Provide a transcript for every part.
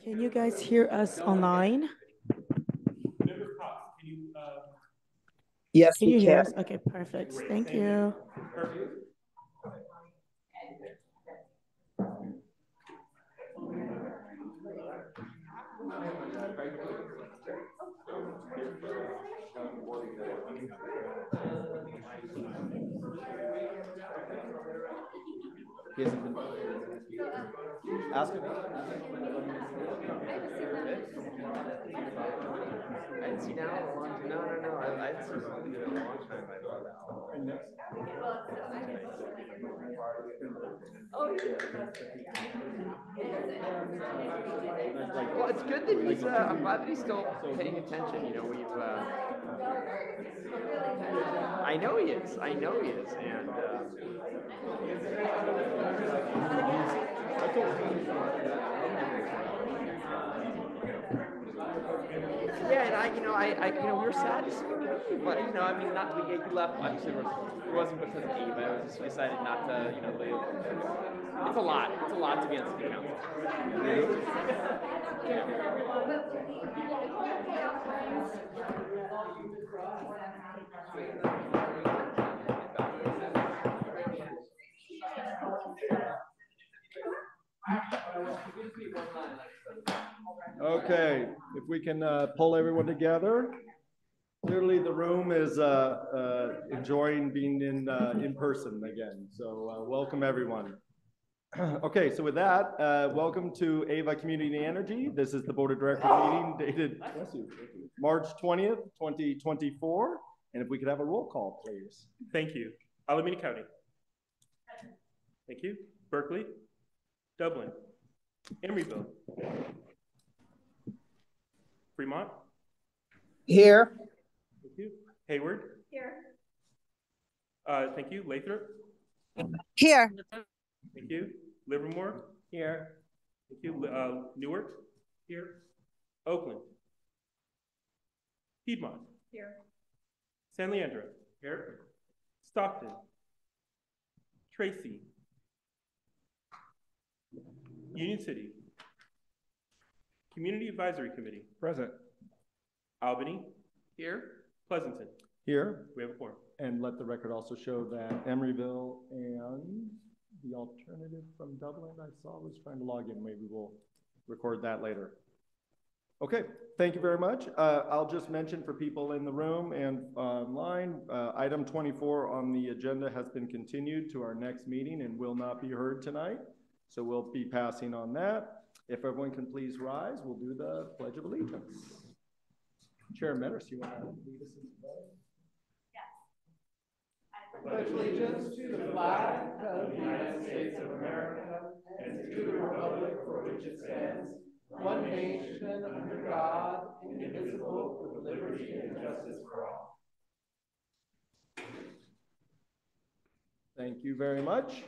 Can you guys hear us online? Yes, can you we hear can. us? Okay, perfect. Thank you. Ask him. I didn't see down a long time. No. I hadn't seen him in a long time. I thought that. Oh, yeah. Well, it's good that he's, I'm glad that he's still paying attention. You know, we've, I know he is. And, yeah, and we were sad to see him leave, but I mean, not to he left. Obviously, it wasn't because of Eve. I was just decided not to, leave. It's a lot. It's a lot to be on city council. Okay, if we can pull everyone together. Clearly the room is enjoying being in person again, so welcome everyone. Okay, so with that, welcome to Ava Community Energy. This is the Board of Directors meeting dated March 20th, 2024. And if we could have a roll call, please. Thank you. Alameda County. Thank you. Berkeley. Dublin. Emeryville. Fremont. Here. Thank you. Hayward. Here. Thank you. Lathrop. Here. Thank you. Livermore. Here. Thank you. Newark. Here. Oakland. Piedmont. Here. San Leandro. Here. Stockton. Tracy. Union City. Community Advisory Committee. Present. Albany. Here. Pleasanton. Here. We have a quorum. And let the record also show that Emeryville and the alternative from Dublin I saw was trying to log in. Maybe we'll record that later. Okay, thank you very much. I'll just mention for people in the room and online, item 24 on the agenda has been continued to our next meeting and will not be heard tonight. So we'll be passing on that. If everyone can please rise, we'll do the Pledge of Allegiance. Chair Metters, you want to lead us in the pledge? Yes. I pledge allegiance to the flag of the United States of America and to the republic for which it stands, one nation under God, indivisible, with liberty and justice for all. Thank you very much.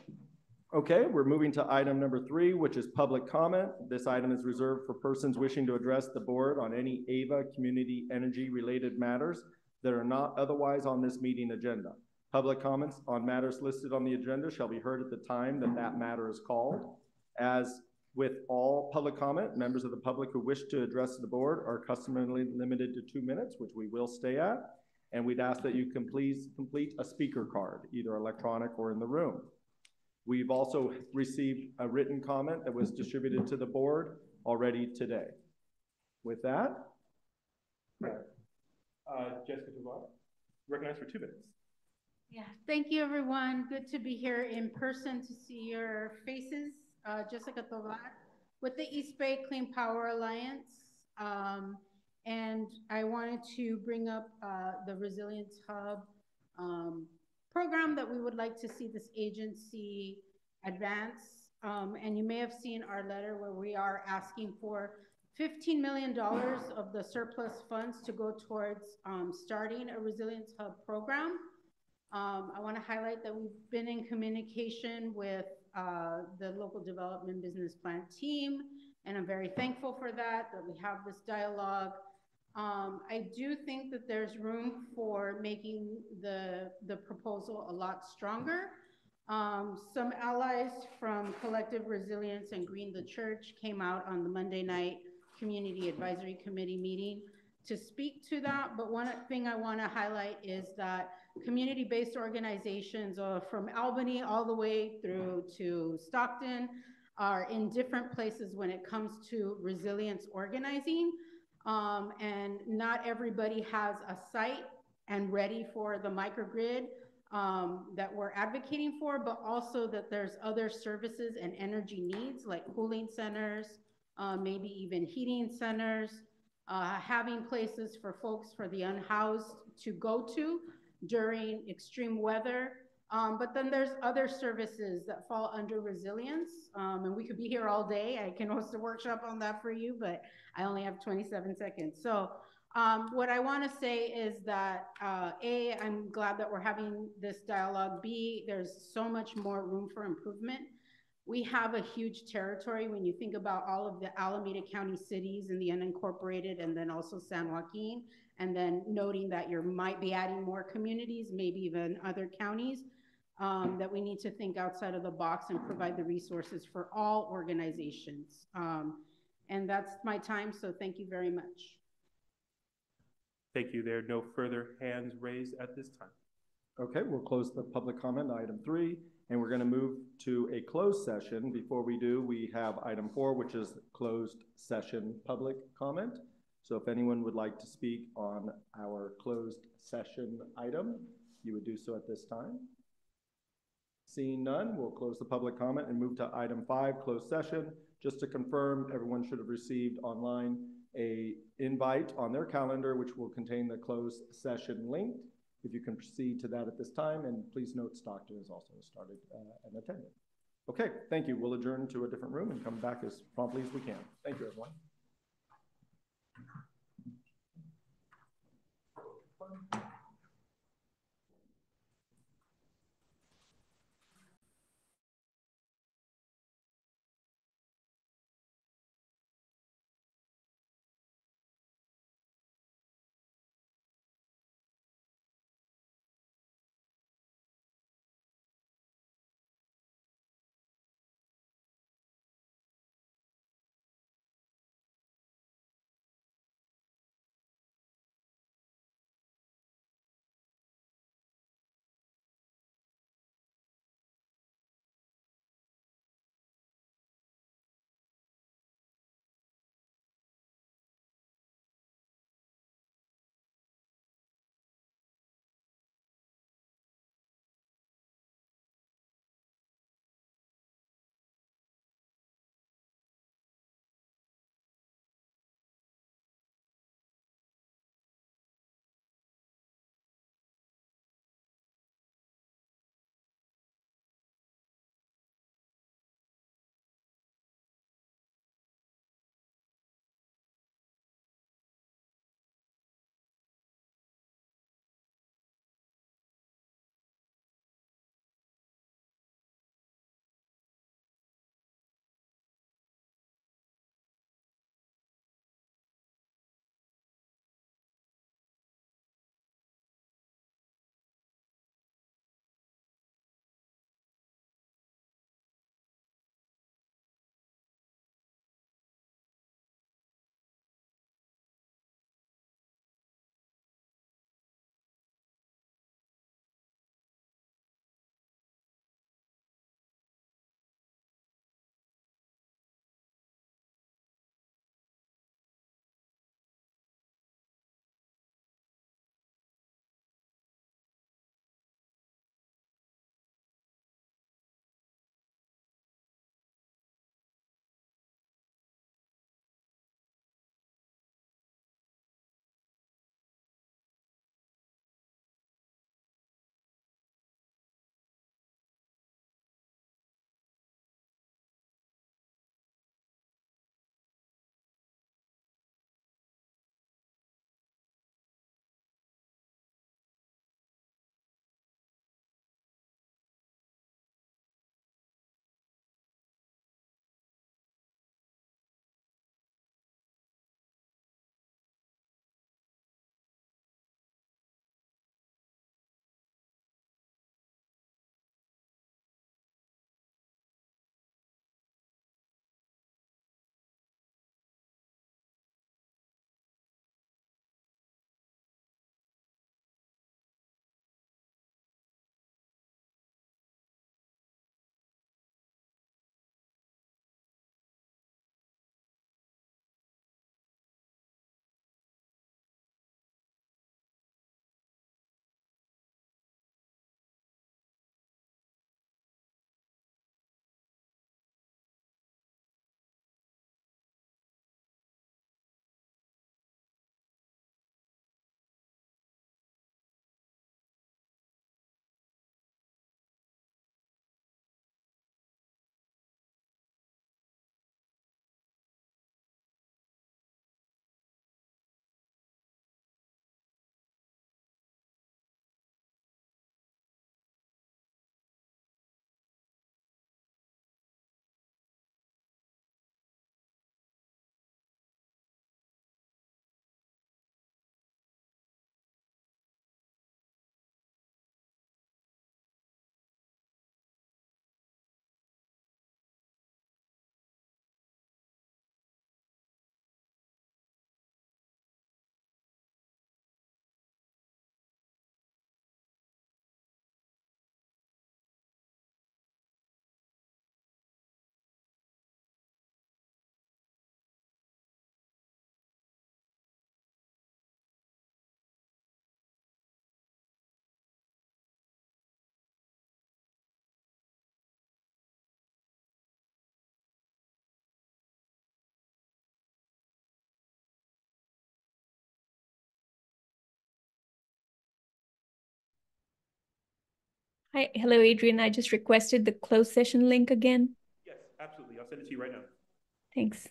Okay, we're moving to item number 3, which is public comment. This item is reserved for persons wishing to address the board on any AVA community energy related matters that are not otherwise on this meeting agenda. Public comments on matters listed on the agenda shall be heard at the time that that matter is called. As with all public comment, members of the public who wish to address the board are customarily limited to 2 minutes, which we will stay at. And we'd ask that you can please complete a speaker card, either electronic or in the room. We've also received a written comment that was distributed to the board already today. With that, Jessica Tovar, recognized for 2 minutes. Yeah, thank you everyone. Good to be here in person to see your faces. Jessica Tovar with the East Bay Clean Power Alliance. And I wanted to bring up the Resilience Hub program that we would like to see this agency advance. And you may have seen our letter where we are asking for $15 million of the surplus funds to go towards starting a Resilience Hub program. I want to highlight that we've been in communication with the local development business plan team, and I'm very thankful for that we have this dialogue. I do think that there's room for making the proposal a lot stronger. Some allies from Collective Resilience and Green the Church came out on the Monday night Community Advisory Committee meeting to speak to that. But one thing I want to highlight is that community-based organizations from Albany all the way through to Stockton are in different places when it comes to resilience organizing. And not everybody has a site and ready for the microgrid that we're advocating for, but also that there's other services and energy needs like cooling centers, maybe even heating centers, having places for folks, for the unhoused to go to during extreme weather. But then there's other services that fall under resilience. And we could be here all day. I can host a workshop on that for you, but I only have 27 seconds. So what I want to say is that, A, I'm glad that we're having this dialogue. B, there's so much more room for improvement. We have a huge territory when you think about all of the Alameda County cities and the unincorporated, and then also San Joaquin, and then noting that you might be adding more communities, maybe even other counties, that we need to think outside of the box and provide the resources for all organizations. And that's my time, so thank you very much. Thank you. There are no further hands raised at this time. Okay, we'll close the public comment on item 3, and we're going to move to a closed session. Before we do, we have item 4, which is closed session public comment. So if anyone would like to speak on our closed session item, you would do so at this time. Seeing none, we'll close the public comment and move to item 5, closed session. Just to confirm, everyone should have received online a invite on their calendar, which will contain the closed session link. If you can proceed to that at this time, and please note Stockton has also started an attendance. Okay, thank you. We'll adjourn to a different room and come back as promptly as we can. Thank you, everyone. Hi, hello, Adrian. I just requested the closed session link again. Yes, absolutely. I'll send it to you right now. Thanks.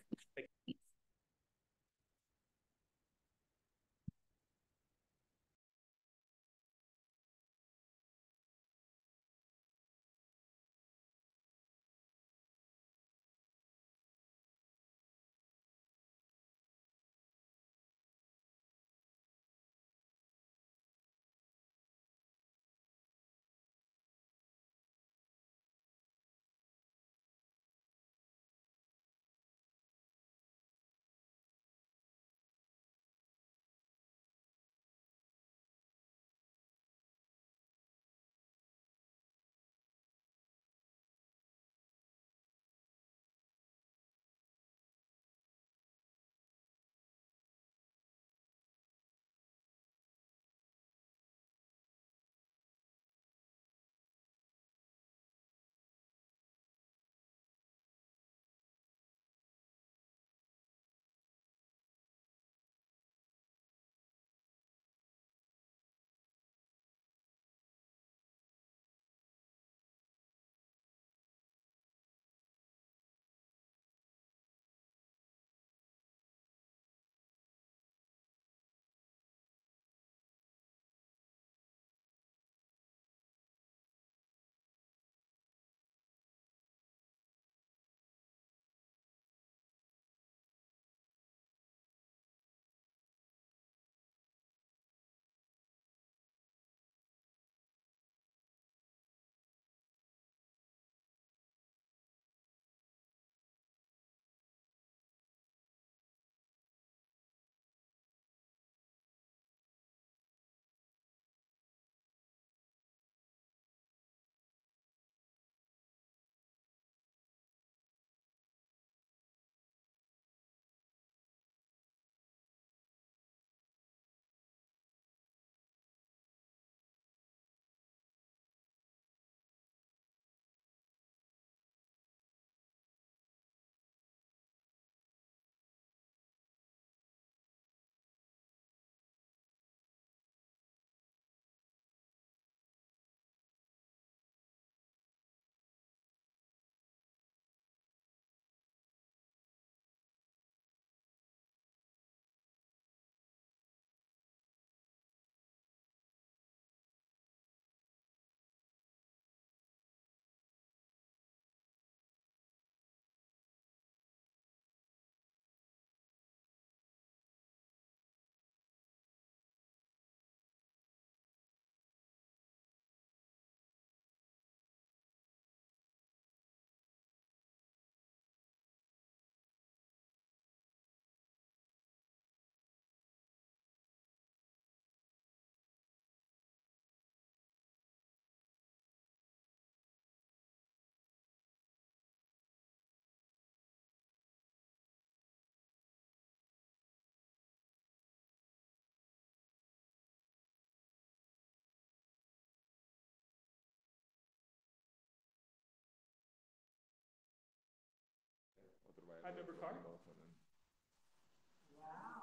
Hi, Member Carr.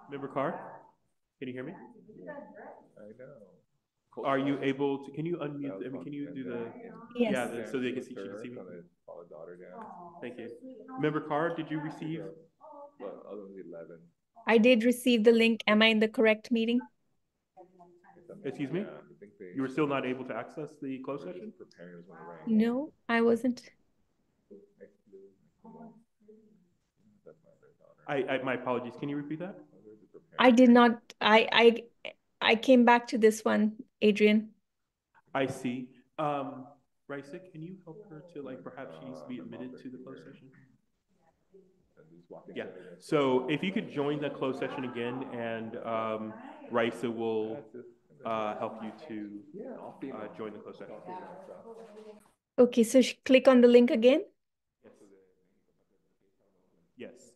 Member Carr, can you hear me? I know. Are you able to, can you unmute, I mean, can you do the, Yes. yeah, so they can see, she can see me? Thank you. Member Carr, did you receive? Well, other than the 11. I did receive the link. Am I in the correct meeting? Excuse me? You were still not able to access the closed session? No, I wasn't. My apologies. Can you repeat that? I did not. I came back to this one, Adrian. I see. Raisa, can you help her to, like, perhaps she needs to be admitted to the closed session? Yeah. So if you could join the closed session again, and Raisa will help you to join the closed session. Okay, so click on the link again. Yes.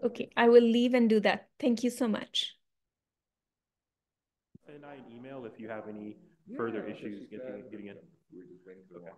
Okay, I will leave and do that. Thank you so much. Send I an email if you have any further issues getting in. Okay.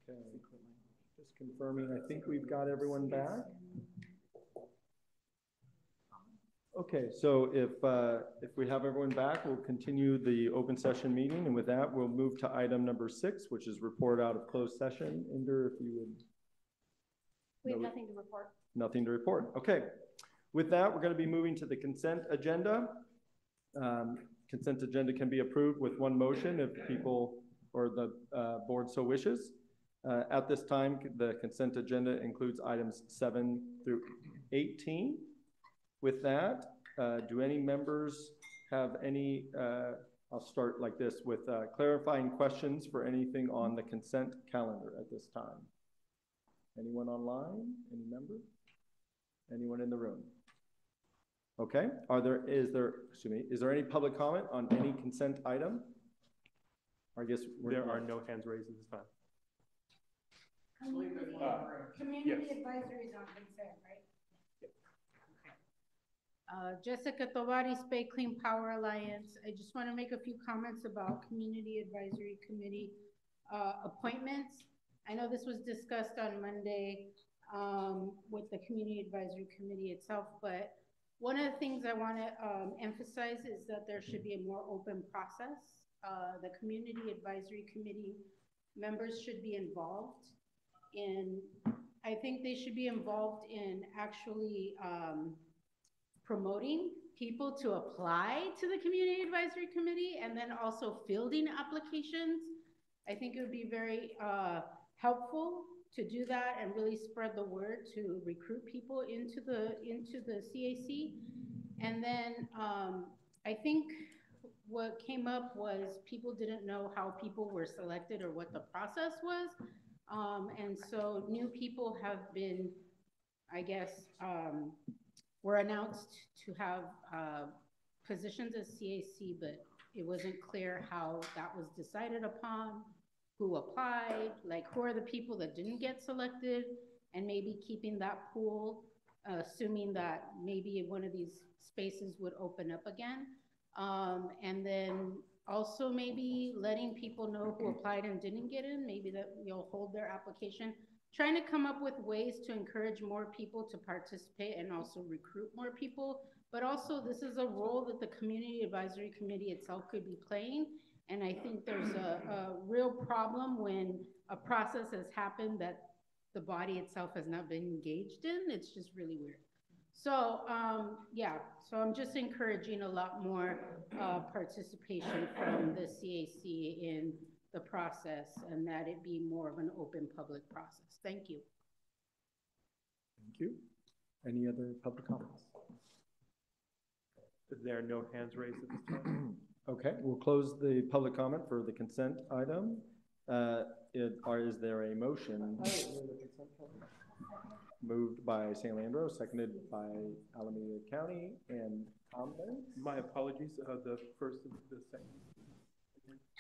Okay, just confirming, I think we've got everyone back. Okay, so if we have everyone back, we'll continue the open session meeting, and with that, we'll move to item number 6, which is report out of closed session. Inder, if you would. We have nothing to report. Nothing to report. Okay. With that, we're going to be moving to the consent agenda. Consent agenda can be approved with one motion if people or the board so wishes. At this time, the consent agenda includes items 7 through 18. With that, do any members have any, I'll start like this, with clarifying questions for anything on the consent calendar at this time? Anyone online? Any member? Anyone in the room? Okay, is there any public comment on any consent item? I guess there are no hands raised at this time. Community advisory is on consent, right? Jessica Tovar, East Bay Clean Power Alliance. I just want to make a few comments about Community Advisory Committee appointments. I know this was discussed on Monday with the Community Advisory Committee itself, but one of the things I want to emphasize is that there should be a more open process. The Community Advisory Committee members should be involved in, I think they should be involved in actually promoting people to apply to the Community Advisory Committee and then also fielding applications. I think it would be very helpful to do that and really spread the word to recruit people into the CAC. And then I think what came up was people didn't know how people were selected or what the process was. And so new people have been, I guess, were announced to have positions as CAC, but it wasn't clear how that was decided upon, who applied, like who are the people that didn't get selected, and maybe keeping that pool, assuming that maybe one of these spaces would open up again. And then also maybe letting people know who applied and didn't get in, maybe that you'll hold their application, trying to come up with ways to encourage more people to participate and also recruit more people. But also this is a role that the Community Advisory Committee itself could be playing. And I think there's a real problem when a process has happened that the body itself has not been engaged in. It's just really weird. So yeah, so I'm just encouraging a lot more participation from the CAC in the process and that it be more of an open public process. Thank you. Thank you. Any other public comments? There are no hands raised at this time. Okay, we'll close the public comment for the consent item. Is there a motion? Moved by San Leandro, seconded by Alameda County and comments. My apologies. The first and the second.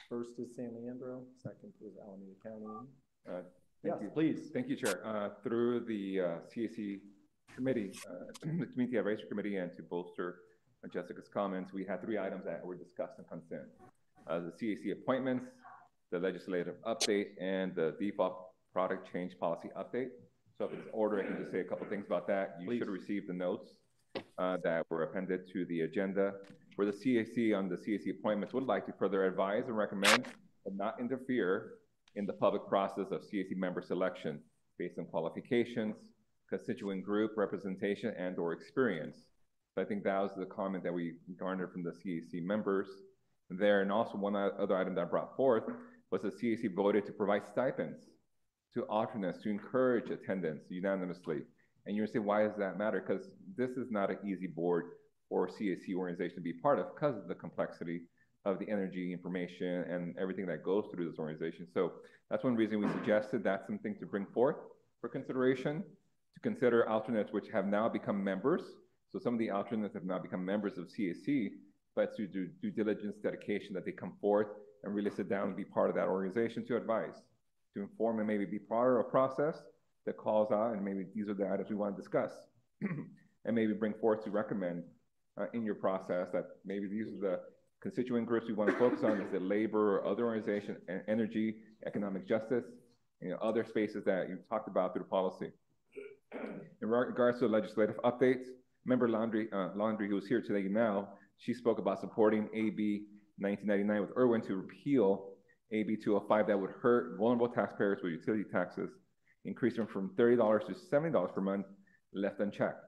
First is San Leandro, second is Alameda County. Yes, please. Thank you, Chair. Through the CAC committee, the Community Advisory Committee, and to bolster Jessica's comments, we had 3 items that were discussed in consent. The CAC appointments, the legislative update, and the default product change policy update. So if it's order, I can just say a couple things about that. You should receive the notes that were appended to the agenda. Where the CAC on the CAC appointments would like to further advise and recommend but not interfere in the public process of CAC member selection based on qualifications, constituent group representation, and or experience. So I think that was the comment that we garnered from the CAC members there. And also one other item that I brought forth was the CAC voted to provide stipends to alternates to encourage attendance unanimously. And you're gonna say, why does that matter? Because this is not an easy board or CAC organization to be part of because of the complexity of the energy information and everything that goes through this organization. So that's one reason we suggested that's something to bring forth for consideration, to consider alternates which have now become members. So some of the alternates have now become members of CAC, but to do due diligence, dedication, that they come forth and really sit down and be part of that organization to advise, to inform, and maybe be part of a process that calls out, and maybe these are the items we want to discuss, and maybe bring forth to recommend in your process that maybe these are the constituent groups we want to focus on. Is it labor or other organization, energy, economic justice, other spaces that you talked about through the policy. In regards to the legislative updates, Member Laundrie, who was here today now, she spoke about supporting AB 1999 with Irwin to repeal AB 205 that would hurt vulnerable taxpayers with utility taxes, increasing from $30 to $70 per month, left unchecked.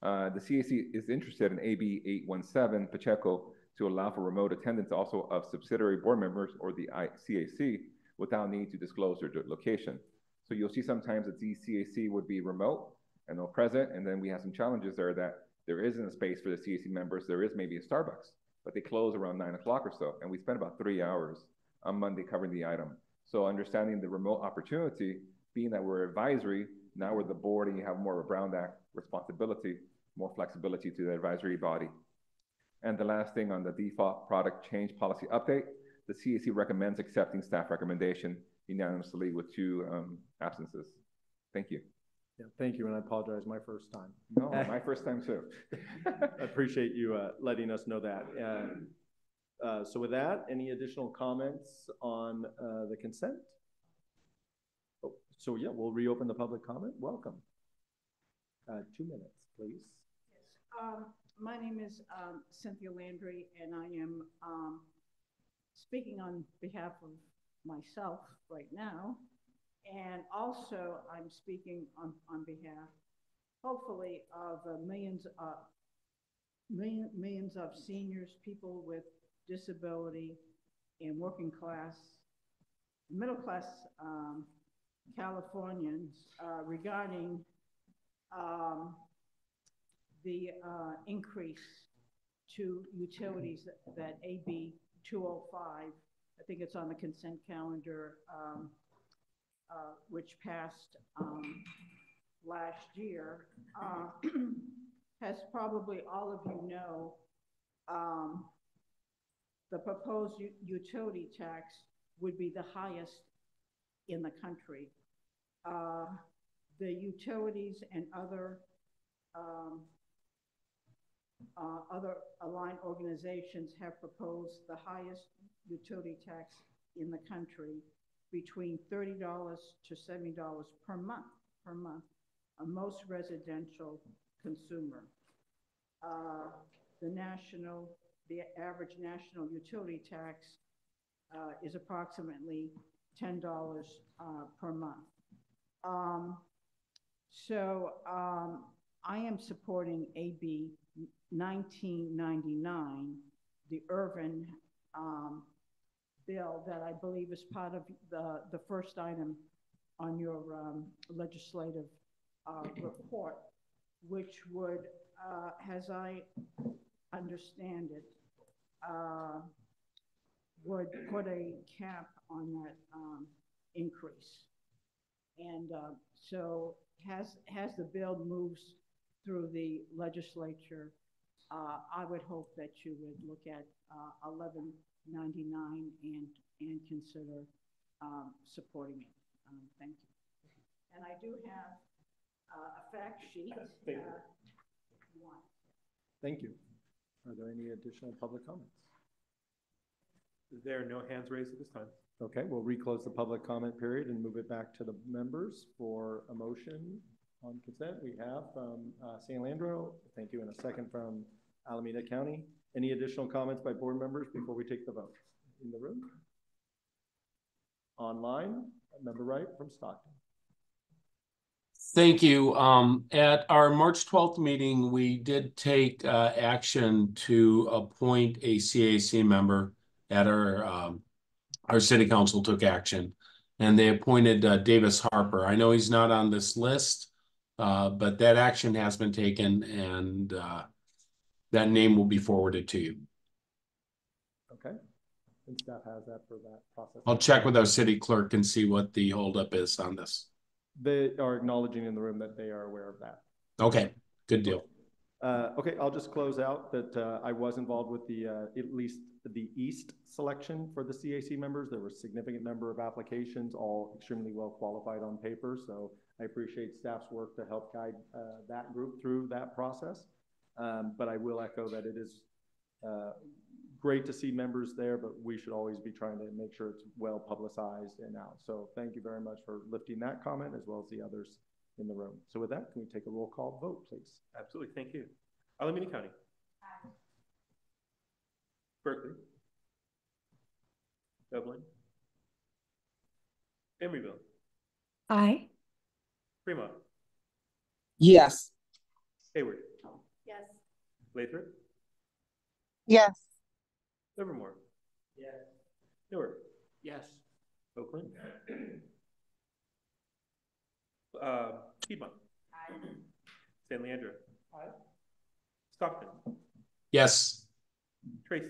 The CAC is interested in AB 817, Pacheco, to allow for remote attendance also of subsidiary board members or the CAC without need to disclose their location. So you'll see sometimes that the CAC would be remote and no present, and then we have some challenges there that there isn't a space for the CAC members. There is maybe a Starbucks, but they close around 9 o'clock or so, and we spent about 3 hours on Monday covering the item. So understanding the remote opportunity, being that we're advisory, now we're the board and you have more of a Brown Act responsibility, more flexibility to the advisory body. And the last thing on the default product change policy update, the CAC recommends accepting staff recommendation unanimously with 2 absences. Thank you. Yeah, thank you, and I apologize, my first time. No, my first time too. I appreciate you letting us know that. So with that, any additional comments on the consent? Oh, so yeah, we'll reopen the public comment. Welcome. 2 minutes, please. Yes. My name is Cynthia Landry, and I am speaking on behalf of myself right now. And also, I'm speaking on behalf, hopefully, of millions of seniors, people with disability, and working class, middle class Californians regarding the increase to utilities that AB 205, I think it's on the consent calendar, which passed last year, as probably all of you know, the proposed utility tax would be the highest in the country. The utilities and other aligned organizations have proposed the highest utility tax in the country, between $30 to $70 per month, on most residential consumer. The average national utility tax is approximately $10 per month. So I am supporting AB 1999, the Irwin bill that I believe is part of the first item on your legislative report, which would, as I understand it, would put a cap on that increase. And so as the bill moves through the legislature, I would hope that you would look at 1199 and consider supporting it. Thank you. And I do have a fact sheet. Thank you. If you want. Thank you. Are there any additional public comments? There are no hands raised at this time. Okay, we'll reclose the public comment period and move it back to the members for a motion on consent. We have from San Leandro, thank you, and a second from Alameda County. Any additional comments by board members before we take the vote? In the room? Online, Member Wright from Stockton. Thank you. At our March 12th meeting, we did take action to appoint a CAC member at our our city council took action, and they appointed Davis Harper. I know he's not on this list, but that action has been taken, and that name will be forwarded to you. Okay. And staff has that for that process. I'll check with our city clerk and see what the holdup is on this. They are acknowledging in the room that they are aware of that. Okay, good deal. Okay, I'll just close out that I was involved with the at least the East selection for the CAC members. There were a significant number of applications, all extremely well qualified on paper. So I appreciate staff's work to help guide that group through that process. But I will echo that it is great to see members there, but we should always be trying to make sure it's well publicized and out. So thank you very much for lifting that comment as well as the others in the room. So with that, can we take a roll call vote, please? Absolutely, thank you. Alameda County. Aye. Berkeley. Dublin. Emeryville. Aye. Fremont. Yes. Hayward. Yes. Lathrop. Yes. Livermore. Yes. Newark. Yes. Oakland. Piedmont. Aye. San Leandro. Aye. Stockton. Yes. Tracy.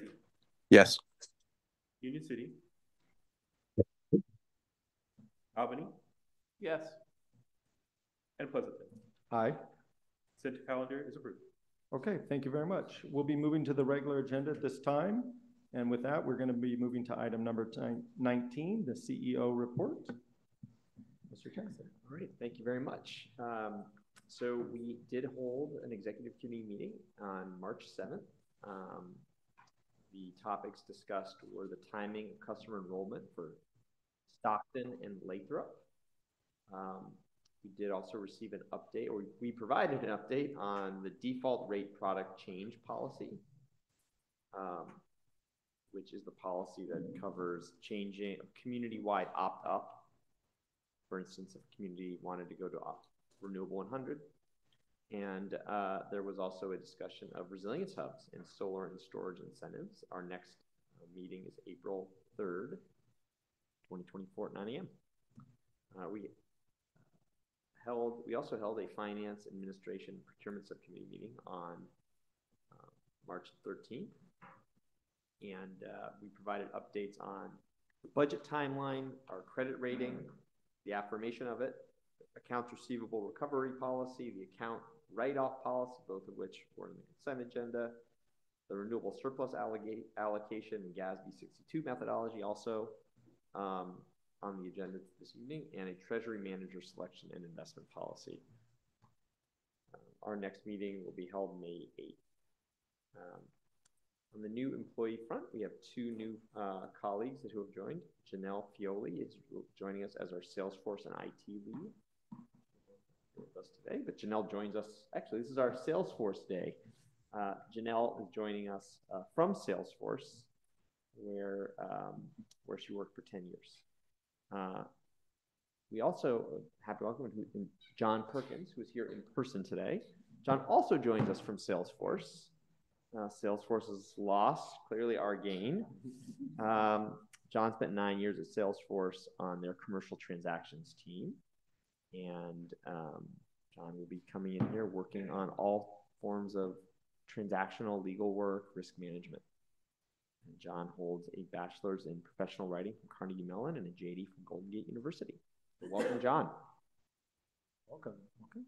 Yes. Union City. Albany. Yes. And Pleasanton. Aye. Consent calendar is approved. Okay, thank you very much. We'll be moving to the regular agenda at this time. And with that, we're going to be moving to item number 19, the CEO report. Mr. Chancellor. All right, thank you very much. So we did hold an executive committee meeting on March 7th. The topics discussed were the timing of customer enrollment for Stockton and Lathrop. We did also receive an update, or we provided an update on the default rate product change policy, which is the policy that covers changing a community-wide opt-up. For instance, if a community wanted to go to Renewable 100. And there was also a discussion of resilience hubs and solar and storage incentives. Our next meeting is April 3rd, 2024 at 9 a.m. We also held a finance administration procurement subcommittee meeting on March 13th. And we provided updates on the budget timeline, our credit rating, the affirmation of it, accounts receivable recovery policy, the account write-off policy, both of which were in the consent agenda, the renewable surplus allocation and GASB 62 methodology also on the agenda this evening, and a treasury manager selection and investment policy. Our next meeting will be held May 8th. On the new employee front, we have two new colleagues who have joined. Janelle Fioli is joining us as our Salesforce and IT lead with us today, but Janelle joins us, actually this is our Salesforce day. Janelle is joining us from Salesforce, where she worked for 10 years. We also happy to welcome John Perkins, who is here in person today. John also joins us from Salesforce. Salesforce's loss, clearly our gain. John spent 9 years at Salesforce on their commercial transactions team. And John will be coming in here working on all forms of transactional legal work, risk management. And John holds a bachelor's in professional writing from Carnegie Mellon and a JD from Golden Gate University. So welcome, John. Welcome. Okay.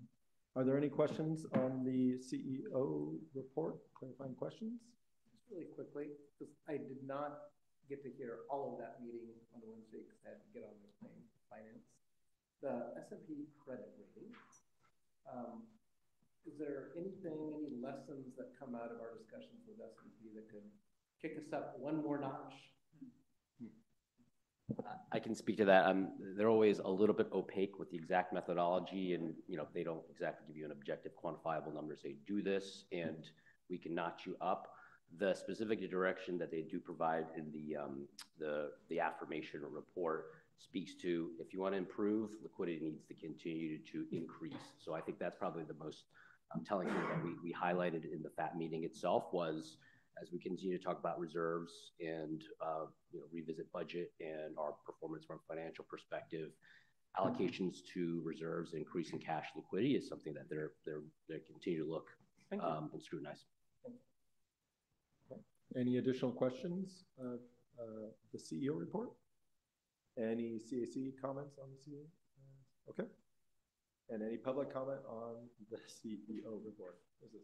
Are there any questions on the CEO report? Clarifying questions? Just really quickly, because I did not get to hear all of that meeting on Wednesday because I had to get on the plane, finance. The S&P credit rating. Is there anything, any lessons that come out of our discussions with S&P that could kick us up one more notch? I can speak to that. They're always a little bit opaque with the exact methodology, and they don't exactly give you an objective, quantifiable number. Say do this, and we can notch you up. The specific direction that they do provide in the affirmation report speaks to if you want to improve, liquidity needs to continue to increase. So I think that's probably the most telling thing that we highlighted in the FAT meeting itself was as we continue to talk about reserves and revisit budget and our performance from a financial perspective, allocations to reserves, increasing cash liquidity is something that they continue to look and scrutinize. Any additional questions of the CEO report? Any CAC comments on the CEO? Okay. And any public comment on the CEO report? What is this?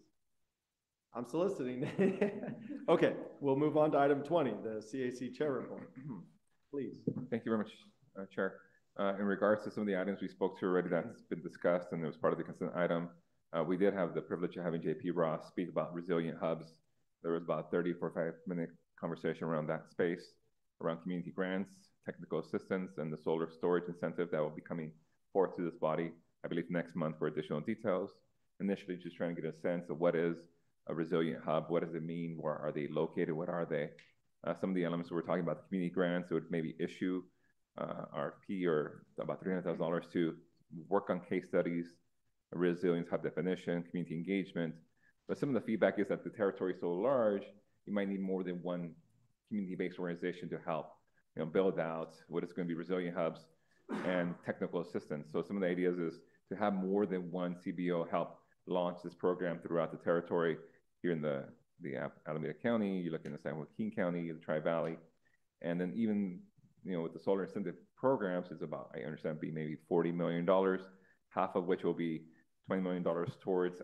I'm soliciting. Okay, we'll move on to item 20, the CAC chair report. Please. Thank you very much, Chair. In regards to some of the items we spoke to already that's been discussed and it was part of the consent item, we did have the privilege of having JP Ross speak about resilient hubs. There was about 45-minute conversation around that space, around community grants, technical assistance, and the solar storage incentive that will be coming forth to this body, I believe, next month for additional details. Initially, just trying to get a sense of what is a resilient hub, what does it mean, where are they located, what are they? Some of the elements we were talking about, the community grants, it would maybe issue RFP or about $300,000 to work on case studies, a resilience hub definition, community engagement. But some of the feedback is that the territory is so large, you might need more than one community-based organization to help build out what is going to be resilient hubs and technical assistance. So some of the ideas is to have more than one CBO help launch this program throughout the territory here in the Alameda County. You're looking at San Joaquin County, the Tri-Valley, and then even with the solar incentive programs, it's about, I understand, be maybe $40 million, half of which will be $20 million towards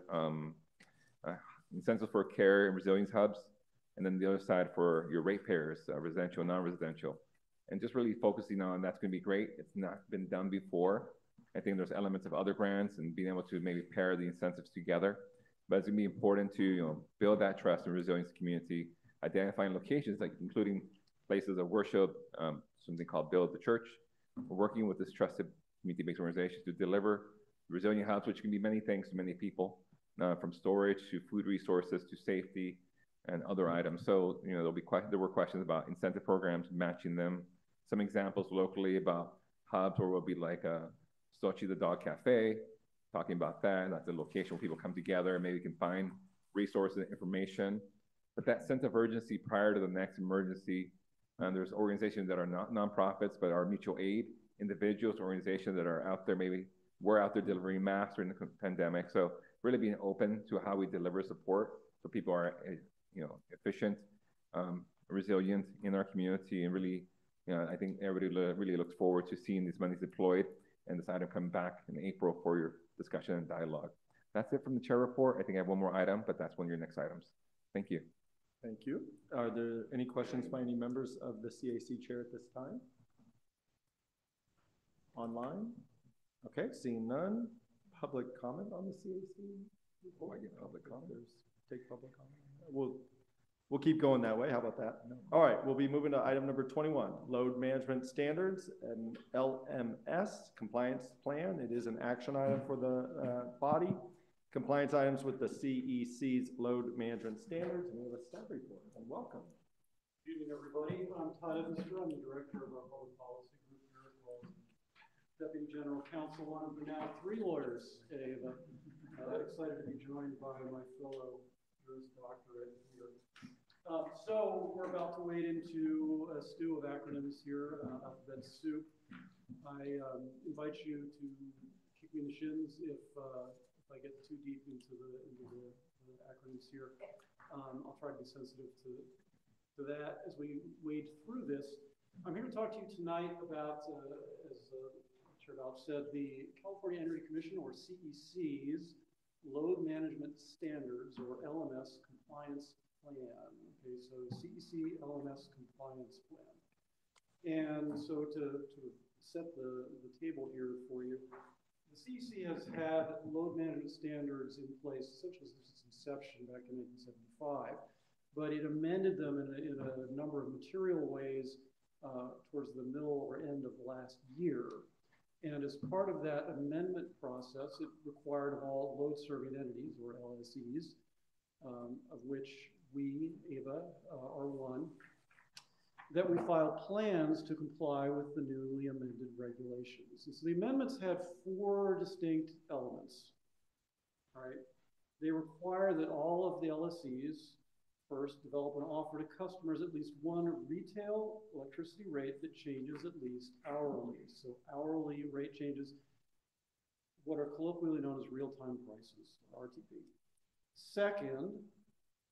incentives for care and resilience hubs, and then the other side for your ratepayers, residential, non-residential, and just really focusing on that's going to be great. It's not been done before. I think there's elements of other grants and being able to maybe pair the incentives together, but it's going to be important to build that trust and resilience community, identifying locations like including places of worship, something called Build the Church. We're working with this trusted community-based organization to deliver resilient hubs, which can be many things to many people, from storage to food resources to safety and other items. So there were questions about incentive programs, matching them. Some examples locally about hubs where we'll be like Sochi the Dog Cafe, talking about that. That's a location where people come together and maybe can find resources and information. But that sense of urgency prior to the next emergency, there's organizations that are not nonprofits, but are mutual aid, individuals, organizations that are out there, maybe we're out there delivering masks during the pandemic. So really being open to how we deliver support so people are, efficient, resilient in our community. And really, I think everybody really looks forward to seeing these monies deployed and this item come back in April for your discussion and dialogue. That's it from the chair report. I think I have one more item, but that's one of your next items. Thank you. Thank you. Are there any questions by any members of the CAC chair at this time? Online? Okay, seeing none. Public comment on the CAC report? I get public comment. Take public comment. We'll keep going that way. How about that? No. All right, we'll be moving to item number 21, load management standards and LMS compliance plan. It is an action item for the body. Compliance items with the CEC's load management standards. And we have a staff report. And welcome. Good evening, everybody. I'm Todd Evanster. I'm the director of our public policy group here, as well as Deputy General Counsel, one of the now 3 lawyers at AVA. Excited to be joined by my fellow Juris Doctorate here. So we're about to wade into a stew of acronyms here, alphabet soup. I invite you to kick me in the shins if I get too deep into the acronyms here. I'll try to be sensitive to that as we wade through this. I'm here to talk to you tonight about, as Chair Balch said, the California Energy Commission, or CEC's Load Management Standards, or LMS Compliance Plan. Okay, so CEC LMS Compliance Plan. And so to set the table here for you, the CEC has had load management standards in place essentially since its inception back in 1975, but it amended them in a number of material ways towards the middle or end of last year. And as part of that amendment process, it required of all load-serving entities, or LSEs, of which we, AVA, are one, that we file plans to comply with the newly amended regulations. And so the amendments had 4 distinct elements. All right. They require that all of the LSEs First, develop and offer to customers at least one retail electricity rate that changes at least hourly. So hourly rate changes, what are colloquially known as real-time prices, RTP. Second,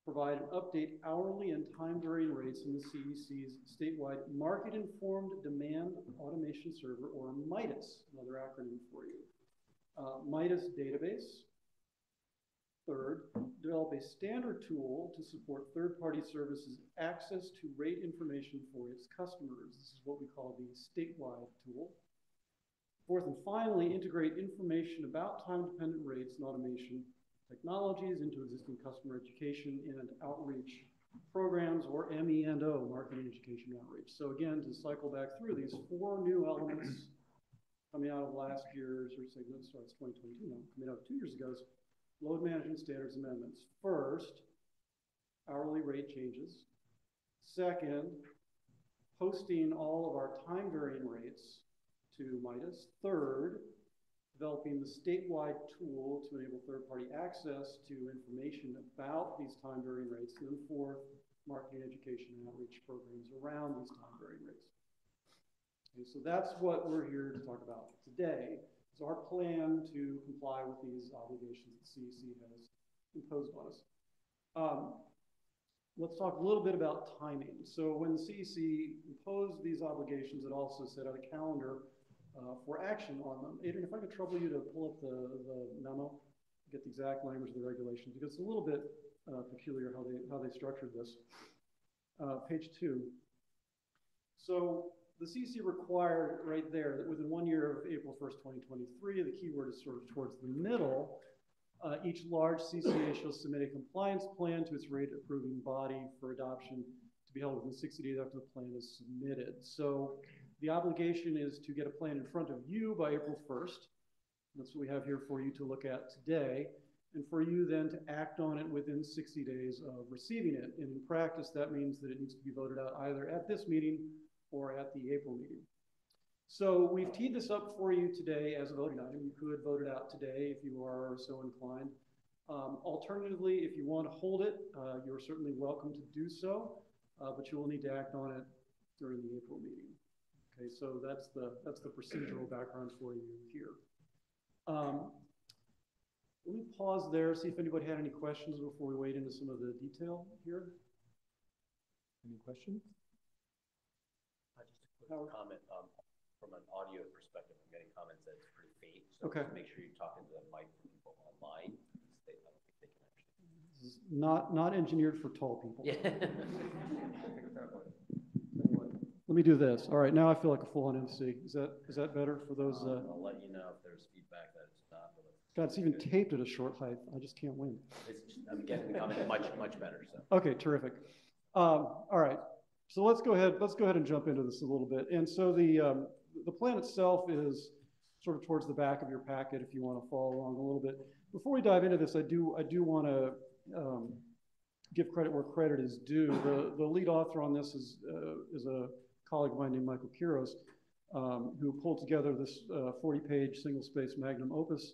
provide and update hourly and time-varying rates in the CEC's statewide Market-Informed Demand Automation Server, or MIDAS, another acronym for you. MIDAS database. Third, develop a standard tool to support third-party services access to rate information for its customers. This is what we call the statewide tool. Fourth and finally, integrate information about time-dependent rates and automation technologies into existing customer education and outreach programs, or MEO, marketing, education, outreach. So again, to cycle back through these 4 new elements coming out of last year's, or say, no, sorry, it's 2022 now, coming out of 2 years ago's load management standards amendments. First, hourly rate changes. Second, posting all of our time varying rates to MIDAS. Third, developing the statewide tool to enable third-party access to information about these time varying rates. And then fourth, marketing, education, and outreach programs around these time varying rates. Okay, so that's what we're here to talk about today. Is our plan to comply with these obligations that CEC has imposed on us. Let's talk a little bit about timing. So when the CEC imposed these obligations, it also set out a calendar for action on them. Adrian, if I could trouble you to pull up the memo, get the exact language of the regulations, because it's a little bit peculiar how they structured this. Page 2. So the CEC required right there that within 1 year of April 1st, 2023, the keyword is sort of towards the middle, each large CCA shall submit a compliance plan to its rate approving body for adoption to be held within 60 days after the plan is submitted. So the obligation is to get a plan in front of you by April 1st. That's what we have here for you to look at today. And for you then to act on it within 60 days of receiving it. And in practice, that means that it needs to be voted out either at this meeting or at the April meeting. So we've teed this up for you today as a voting item. You could vote it out today if you are so inclined. Alternatively, if you want to hold it, you're certainly welcome to do so, but you will need to act on it during the April meeting. Okay, so that's the procedural background for you here. Let me pause there, see if anybody had any questions before we wade into some of the detail here. Any questions? Just a quick comment from an audio perspective. I'm getting comments that it's pretty faint, so okay. Make sure you're talking to the mic for people online. I don't think they can actually. This is not engineered for tall people. Yeah. Let me do this. All right, now I feel like a full-on MC. Is that better for those? I'll let you know if there's feedback that it's not. God, it's even taped at a short height. I just can't win. I'm getting the comment much better. So. Okay, terrific. All right, so let's go ahead and jump into this a little bit. And so the plan itself is sort of towards the back of your packet if you want to follow along a little bit. Before we dive into this, I do want to give credit where credit is due. The lead author on this is a colleague of mine named Michael Quiros, who pulled together this 40-page single-space magnum opus,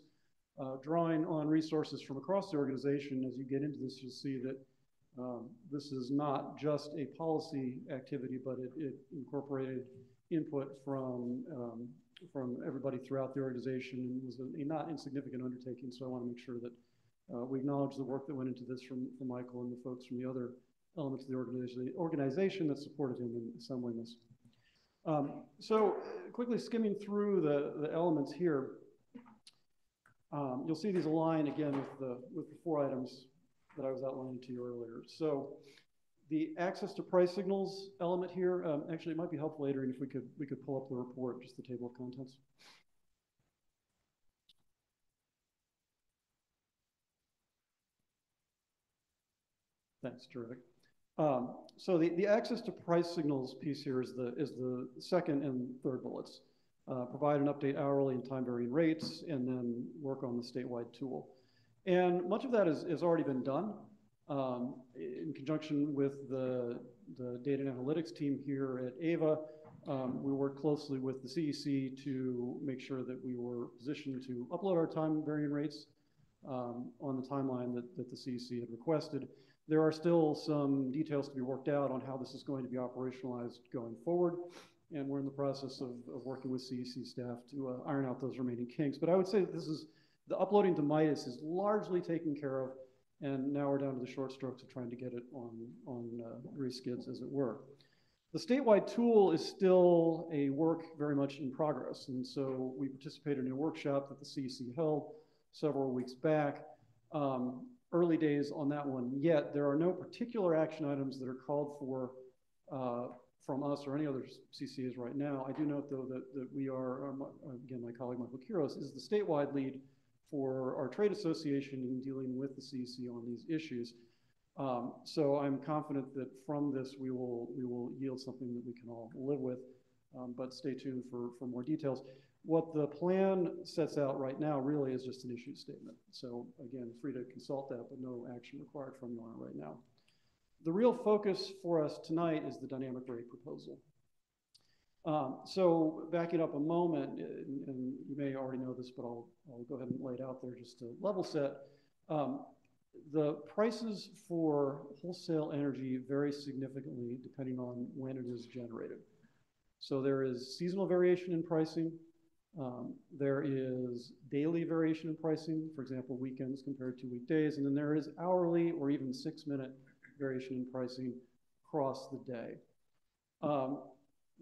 drawing on resources from across the organization. As you get into this, you'll see that this is not just a policy activity, but it incorporated input from everybody throughout the organization, and was a not insignificant undertaking. So I want to make sure that we acknowledge the work that went into this from Michael and the folks from the other elements of the organization that supported him in assembling this. So quickly skimming through the elements here, you'll see these align again with the 4 items that I was outlining to you earlier. So the access to price signals element here, actually it might be helpful later if we could pull up the report, just the table of contents. Thanks, terrific. So the access to price signals piece here is the second and third bullets. Provide and update hourly and time varying rates, and then work on the statewide tool. And much of that has already been done in conjunction with the data and analytics team here at AVA. We worked closely with the CEC to make sure that we were positioned to upload our time varying rates on the timeline that the CEC had requested. There are still some details to be worked out on how this is going to be operationalized going forward, and we're in the process of working with CEC staff to iron out those remaining kinks. But I would say that the uploading to Midas is largely taken care of, and now we're down to the short strokes of trying to get it on reskids, as it were. The statewide tool is still a work very much in progress, and so we participated in a workshop that the CEC held several weeks back. Early days on that one yet. There are no particular action items that are called for from us or any other CCAs right now. I do note, though, that we are, again, my colleague Michael Quiros is the statewide lead for our trade association in dealing with the CEC on these issues. So I'm confident that from this we will yield something that we can all live with, but stay tuned for more details. What the plan sets out right now really is just an issue statement. So again, free to consult that, but no action required from you on it right now. The real focus for us tonight is the dynamic rate proposal. So backing up a moment, and you may already know this, but I'll go ahead and lay it out there just to level set. The prices for wholesale energy vary significantly depending on when it is generated. So there is seasonal variation in pricing. There is daily variation in pricing, for example, weekends compared to weekdays, and then there is hourly or even 6-minute variation in pricing across the day.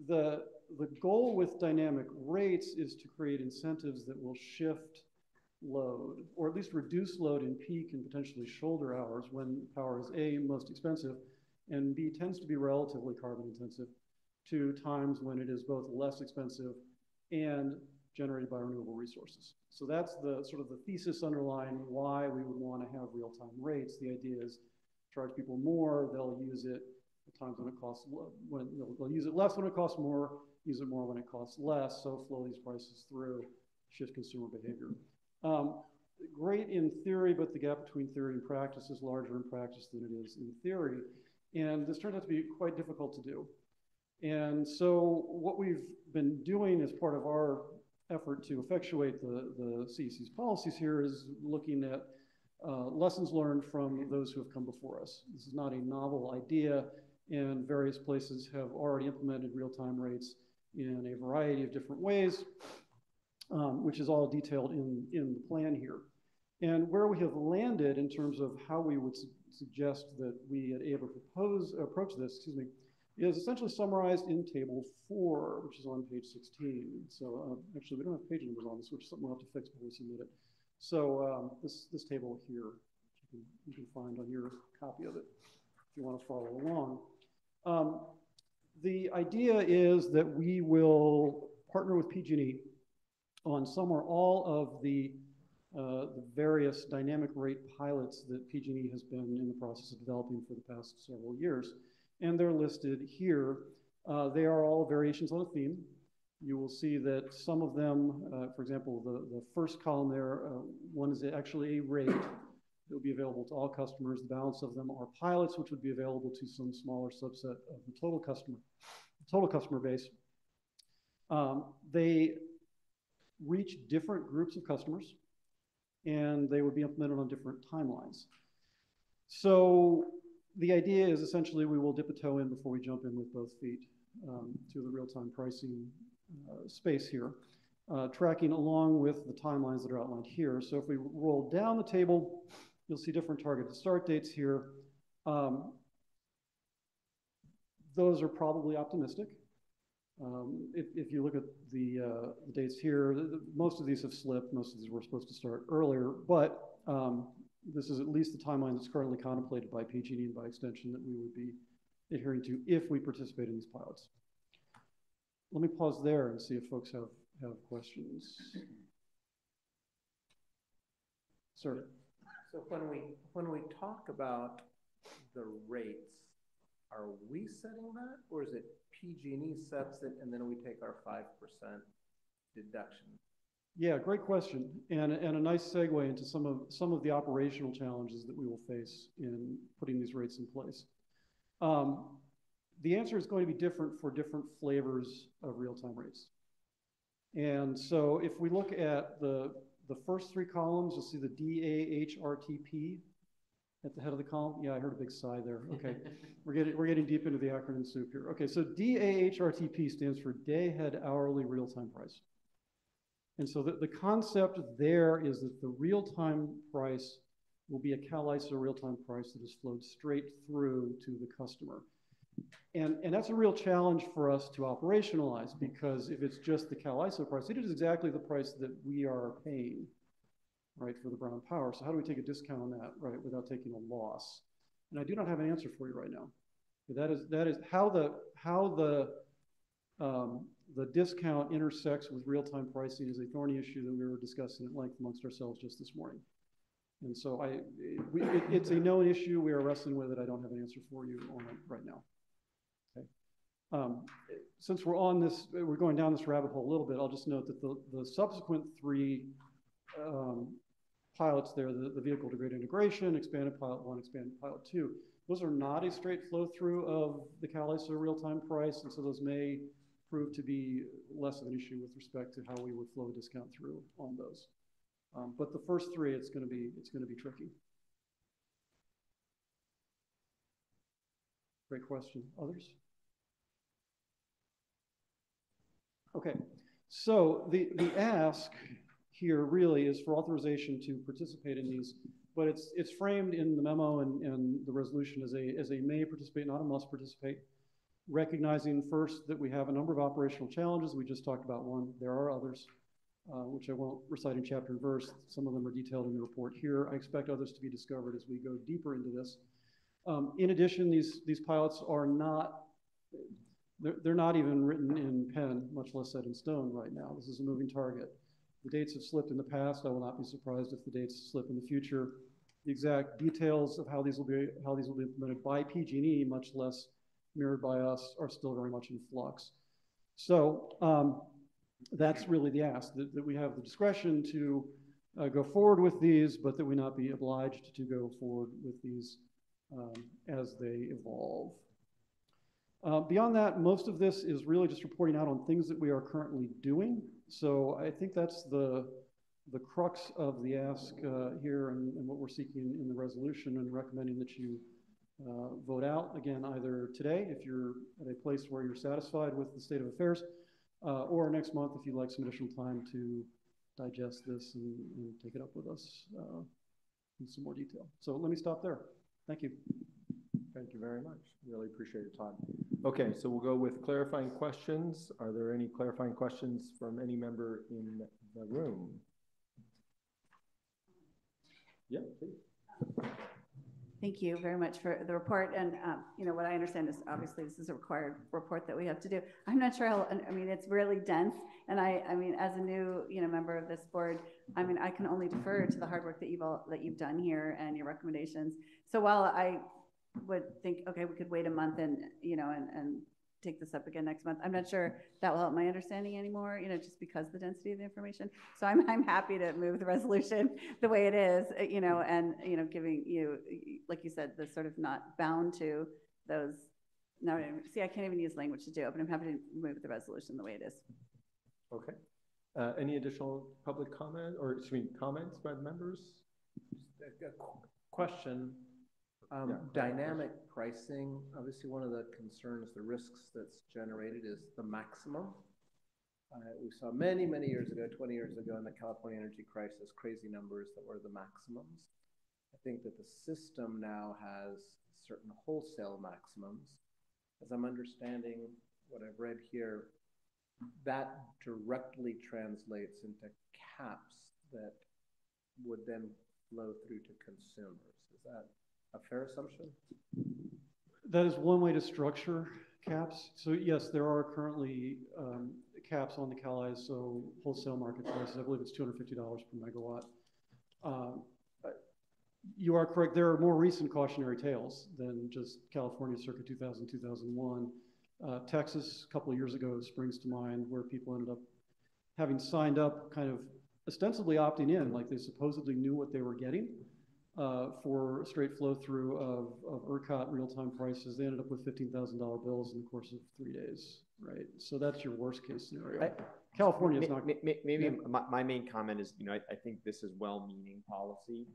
The goal with dynamic rates is to create incentives that will shift load, or at least reduce load in peak and potentially shoulder hours when power is A, most expensive, and B, tends to be relatively carbon intensive, to times when it is both less expensive and generated by renewable resources. So that's the sort of the thesis underlying why we would want to have real-time rates. The idea is charge people more, they'll use it at times when it costs, they'll use it less when it costs more, use it more when it costs less, so flow these prices through, shift consumer behavior. Great in theory, but the gap between theory and practice is larger in practice than it is in theory. And this turned out to be quite difficult to do. And so what we've been doing as part of our effort to effectuate the CEC's policies here is looking at lessons learned from those who have come before us. This is not a novel idea, and various places have already implemented real-time rates in a variety of different ways, which is all detailed in the plan here. And where we have landed in terms of how we would suggest that we at AVA approach this, is essentially summarized in table 4, which is on page 16. So actually, we don't have page numbers on this, which is something we'll have to fix before we submit it. So this table here, you can find on your copy of it if you want to follow along. The idea is that we will partner with PG&E on some or all of the various dynamic rate pilots that PG&E has been in the process of developing for the past several years. And they're listed here. They are all variations on a theme. You will see that some of them, for example, the first column there, one is actually a rate that will be available to all customers. The balance of them are pilots, which would be available to some smaller subset of the total customer base. They reach different groups of customers, and they would be implemented on different timelines. So the idea is essentially we will dip a toe in before we jump in with both feet to the real-time pricing space here, tracking along with the timelines that are outlined here. So if we roll down the table, you'll see different targeted start dates here. Those are probably optimistic. If you look at the dates here, most of these have slipped. Most of these were supposed to start earlier, but this is at least the timeline that's currently contemplated by PG&E and by extension that we would be adhering to if we participate in these pilots. Let me pause there and see if folks have questions. Sir. So when we talk about the rates, are we setting that, or is it PG&E sets it and then we take our 5% deduction? Yeah, great question, and a nice segue into some of the operational challenges that we will face in putting these rates in place. The answer is going to be different for different flavors of real-time rates. And so if we look at the first 3 columns, you'll see the DAHRTP At the head of the column? Yeah, I heard a big sigh there. Okay, we're getting deep into the acronym soup here. Okay, so DAHRTP stands for Day Ahead Hourly Real-Time Price. And so the concept there is that the real-time price will be a CalISO real-time price that is flowed straight through to the customer. And that's a real challenge for us to operationalize, because if it's just the CalISO price, it is exactly the price that we are paying, right, for the Brown Power. So how do we take a discount on that, right, without taking a loss? And I do not have an answer for you right now. That is how the discount intersects with real-time pricing is a thorny issue that we were discussing at length amongst ourselves just this morning. And so it's a known issue. We are wrestling with it. I don't have an answer for you on it right now. Okay. Since we're on this, we're going down this rabbit hole a little bit, I'll just note that the subsequent three pilots there, the vehicle to grid integration, expanded pilot 1, expanded pilot 2, those are not a straight flow through of the CalISO real-time price, and so those may prove to be less of an issue with respect to how we would flow a discount through on those. But the first three, it's going to be tricky. Great question. Others? Okay, so the ask here really is for authorization to participate in these, but it's framed in the memo and the resolution as a may participate, not a must participate, recognizing first that we have a number of operational challenges. We just talked about one. There are others, which I won't recite in chapter and verse. Some of them are detailed in the report here. I expect others to be discovered as we go deeper into this. In addition, these pilots are not, they're not even written in pen, much less set in stone right now. This is a moving target. The dates have slipped in the past. I will not be surprised if the dates slip in the future. The exact details of how these will be implemented by PG&E, much less mirrored by us, are still very much in flux. So that's really the ask, that we have the discretion to go forward with these, but that we not be obliged to go forward with these as they evolve. Beyond that, most of this is really just reporting out on things that we are currently doing. So I think that's the crux of the ask here and what we're seeking in the resolution, and recommending that you vote out again either today if you're at a place where you're satisfied with the state of affairs, or next month if you'd like some additional time to digest this and take it up with us in some more detail. So let me stop there. Thank you. Thank you very much. Really appreciate it, Todd. Okay, so we'll go with clarifying questions. Are there any clarifying questions from any member in the room? Yeah, please. Thank you very much for the report. And, you know, what I understand is obviously this is a required report that we have to do. I'm not sure how, I mean, it's really dense. And I mean, as a new, you know, member of this board, I mean, I can only defer to the hard work that you've done here and your recommendations. So while I would think, okay, we could wait a month and, you know, and take this up again next month, I'm not sure that will help my understanding anymore, you know, just because of the density of the information. So I'm happy to move the resolution the way it is, you know, and, you know, giving you, like you said, the sort of not bound to those. No, see, I can't even use language to do it, but I'm happy to move the resolution the way it is. Okay. Any additional public comment, or excuse me, comments by the members? A question. Dynamic pricing, obviously one of the concerns, the risks that's generated is the maximum. We saw many, many years ago, 20 years ago in the California energy crisis, crazy numbers that were the maximums. I think that the system now has certain wholesale maximums. As I'm understanding what I've read here, that directly translates into caps that would then flow through to consumers. Is that a fair assumption? That is one way to structure caps. So yes, there are currently caps on the CalISO wholesale market prices. I believe it's $250 per megawatt. You are correct. There are more recent cautionary tales than just California circa 2000, 2001. Texas, a couple of years ago, springs to mind, where people ended up having signed up, kind of ostensibly opting in, like they supposedly knew what they were getting. For a straight flow through of ERCOT real-time prices. They ended up with $15,000 bills in the course of 3 days, right? So that's your worst case scenario. California is not. Maybe yeah. my main comment is, you know, I think this is well-meaning policy.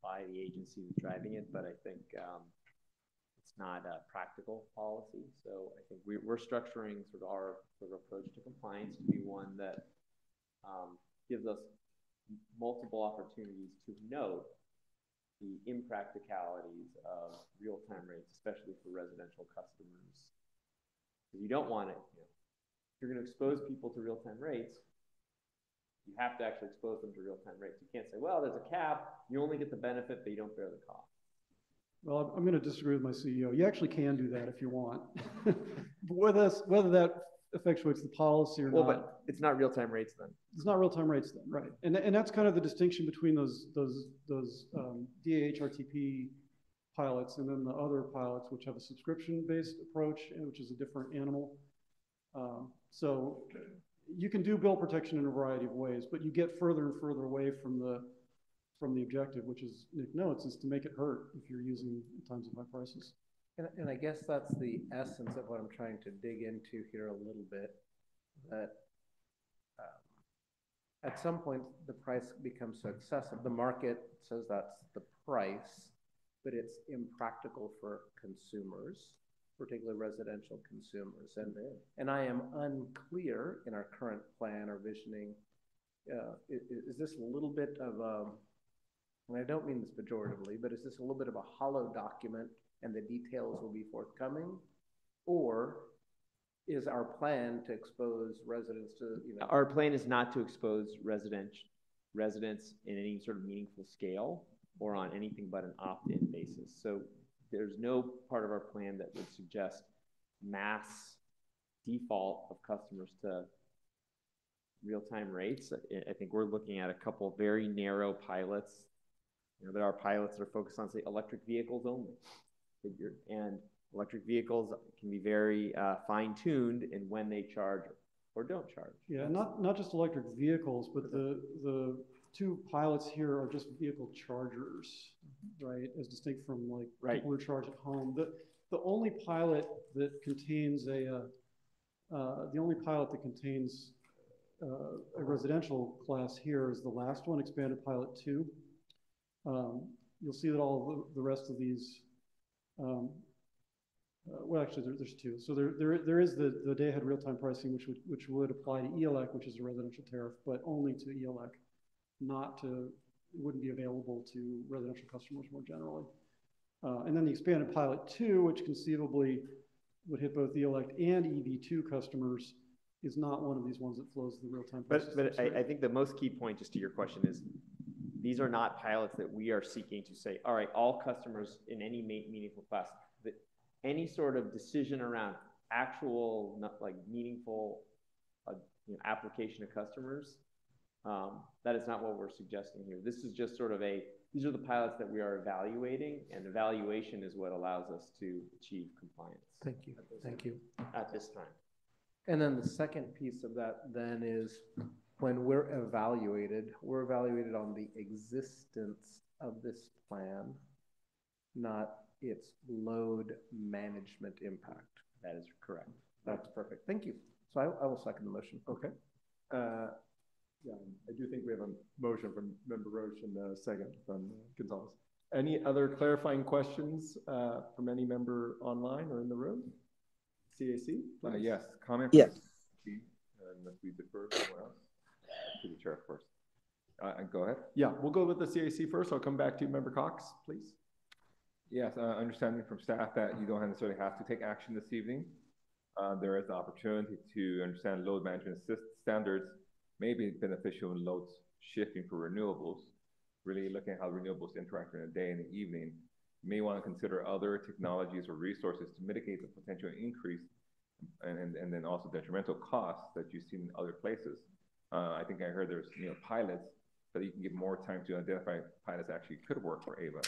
by the agency that's driving it, but I think it's not a practical policy. So I think we're structuring sort of our sort of approach to compliance to be one that gives us multiple opportunities to note the impracticalities of real-time rates, especially for residential customers. Because you don't want it, if you're going to expose people to real-time rates, you have to actually expose them to real-time rates. You can't say, well, there's a cap, you only get the benefit, but you don't bear the cost. Well, I'm going to disagree with my CEO. You actually can do that if you want. Whether that effectuates the policy or not. Well, but it's not real-time rates then. It's not real-time rates then, right? And that's kind of the distinction between those DAHRTP pilots and then the other pilots which have a subscription-based approach, which is a different animal. So you can do bill protection in a variety of ways, but you get further and further away from the objective, which is, Nick notes, is to make it hurt if you're using times of high prices. And I guess that's the essence of what I'm trying to dig into here a little bit, that at some point the price becomes so excessive. The market says that's the price, but it's impractical for consumers, particularly residential consumers. And I am unclear in our current plan or visioning, is this a little bit of and I don't mean this pejoratively, but is this a little bit of a hollow document and the details will be forthcoming? Or is our plan to expose residents to, Our plan is not to expose residents in any sort of meaningful scale or on anything but an opt-in basis. So there's no part of our plan that would suggest mass default of customers to real-time rates. I think we're looking at a couple very narrow pilots. There are pilots that are focused on, say, electric vehicles only. And electric vehicles can be very fine-tuned in when they charge or don't charge. Yeah, not just electric vehicles, but the two pilots here are just vehicle chargers, right? As distinct from people who charge at home. The only pilot that contains a residential class here is the last one, Expanded Pilot 2. You'll see that all the rest of these, well, actually, there's two. So there is the day-ahead real-time pricing, which would apply to ELEC, which is a residential tariff, but only to ELEC, it wouldn't be available to residential customers more generally. And then the Expanded Pilot 2, which conceivably would hit both ELEC and EV2 customers, is not one of these ones that flows the real-time prices. But I think the most key point, just to your question, is these are not pilots that we are seeking to say, all right, all customers in any meaningful class, that any sort of decision around actual, meaningful application to customers, that is not what we're suggesting here. This is just sort of these are the pilots that we are evaluating, and evaluation is what allows us to achieve compliance. Thank you. Thank you. At this time. And then the second piece of that then is when we're evaluated on the existence of this plan, not its load management impact. That is correct. That's perfect. Thank you. So I will second the motion. Okay. Yeah, I do think we have a motion from Member Roche and a second from Gonzalez. Any other clarifying questions from any member online or in the room? CAC? Yes. Comment? Yes. Unless we defer to someone else. To the chair first. Go ahead. Yeah, we'll go with the CAC first. I'll come back to you, Member Cox, please. Yes, understanding from staff that you don't necessarily have to take action this evening. There is the opportunity to understand load management standards may be beneficial in loads shifting for renewables, really looking at how renewables interact during the day and the evening. You may want to consider other technologies or resources to mitigate the potential increase and then also detrimental costs that you've seen in other places. I think I heard there's pilots, but you can give more time to identify pilots that actually could work for AVA.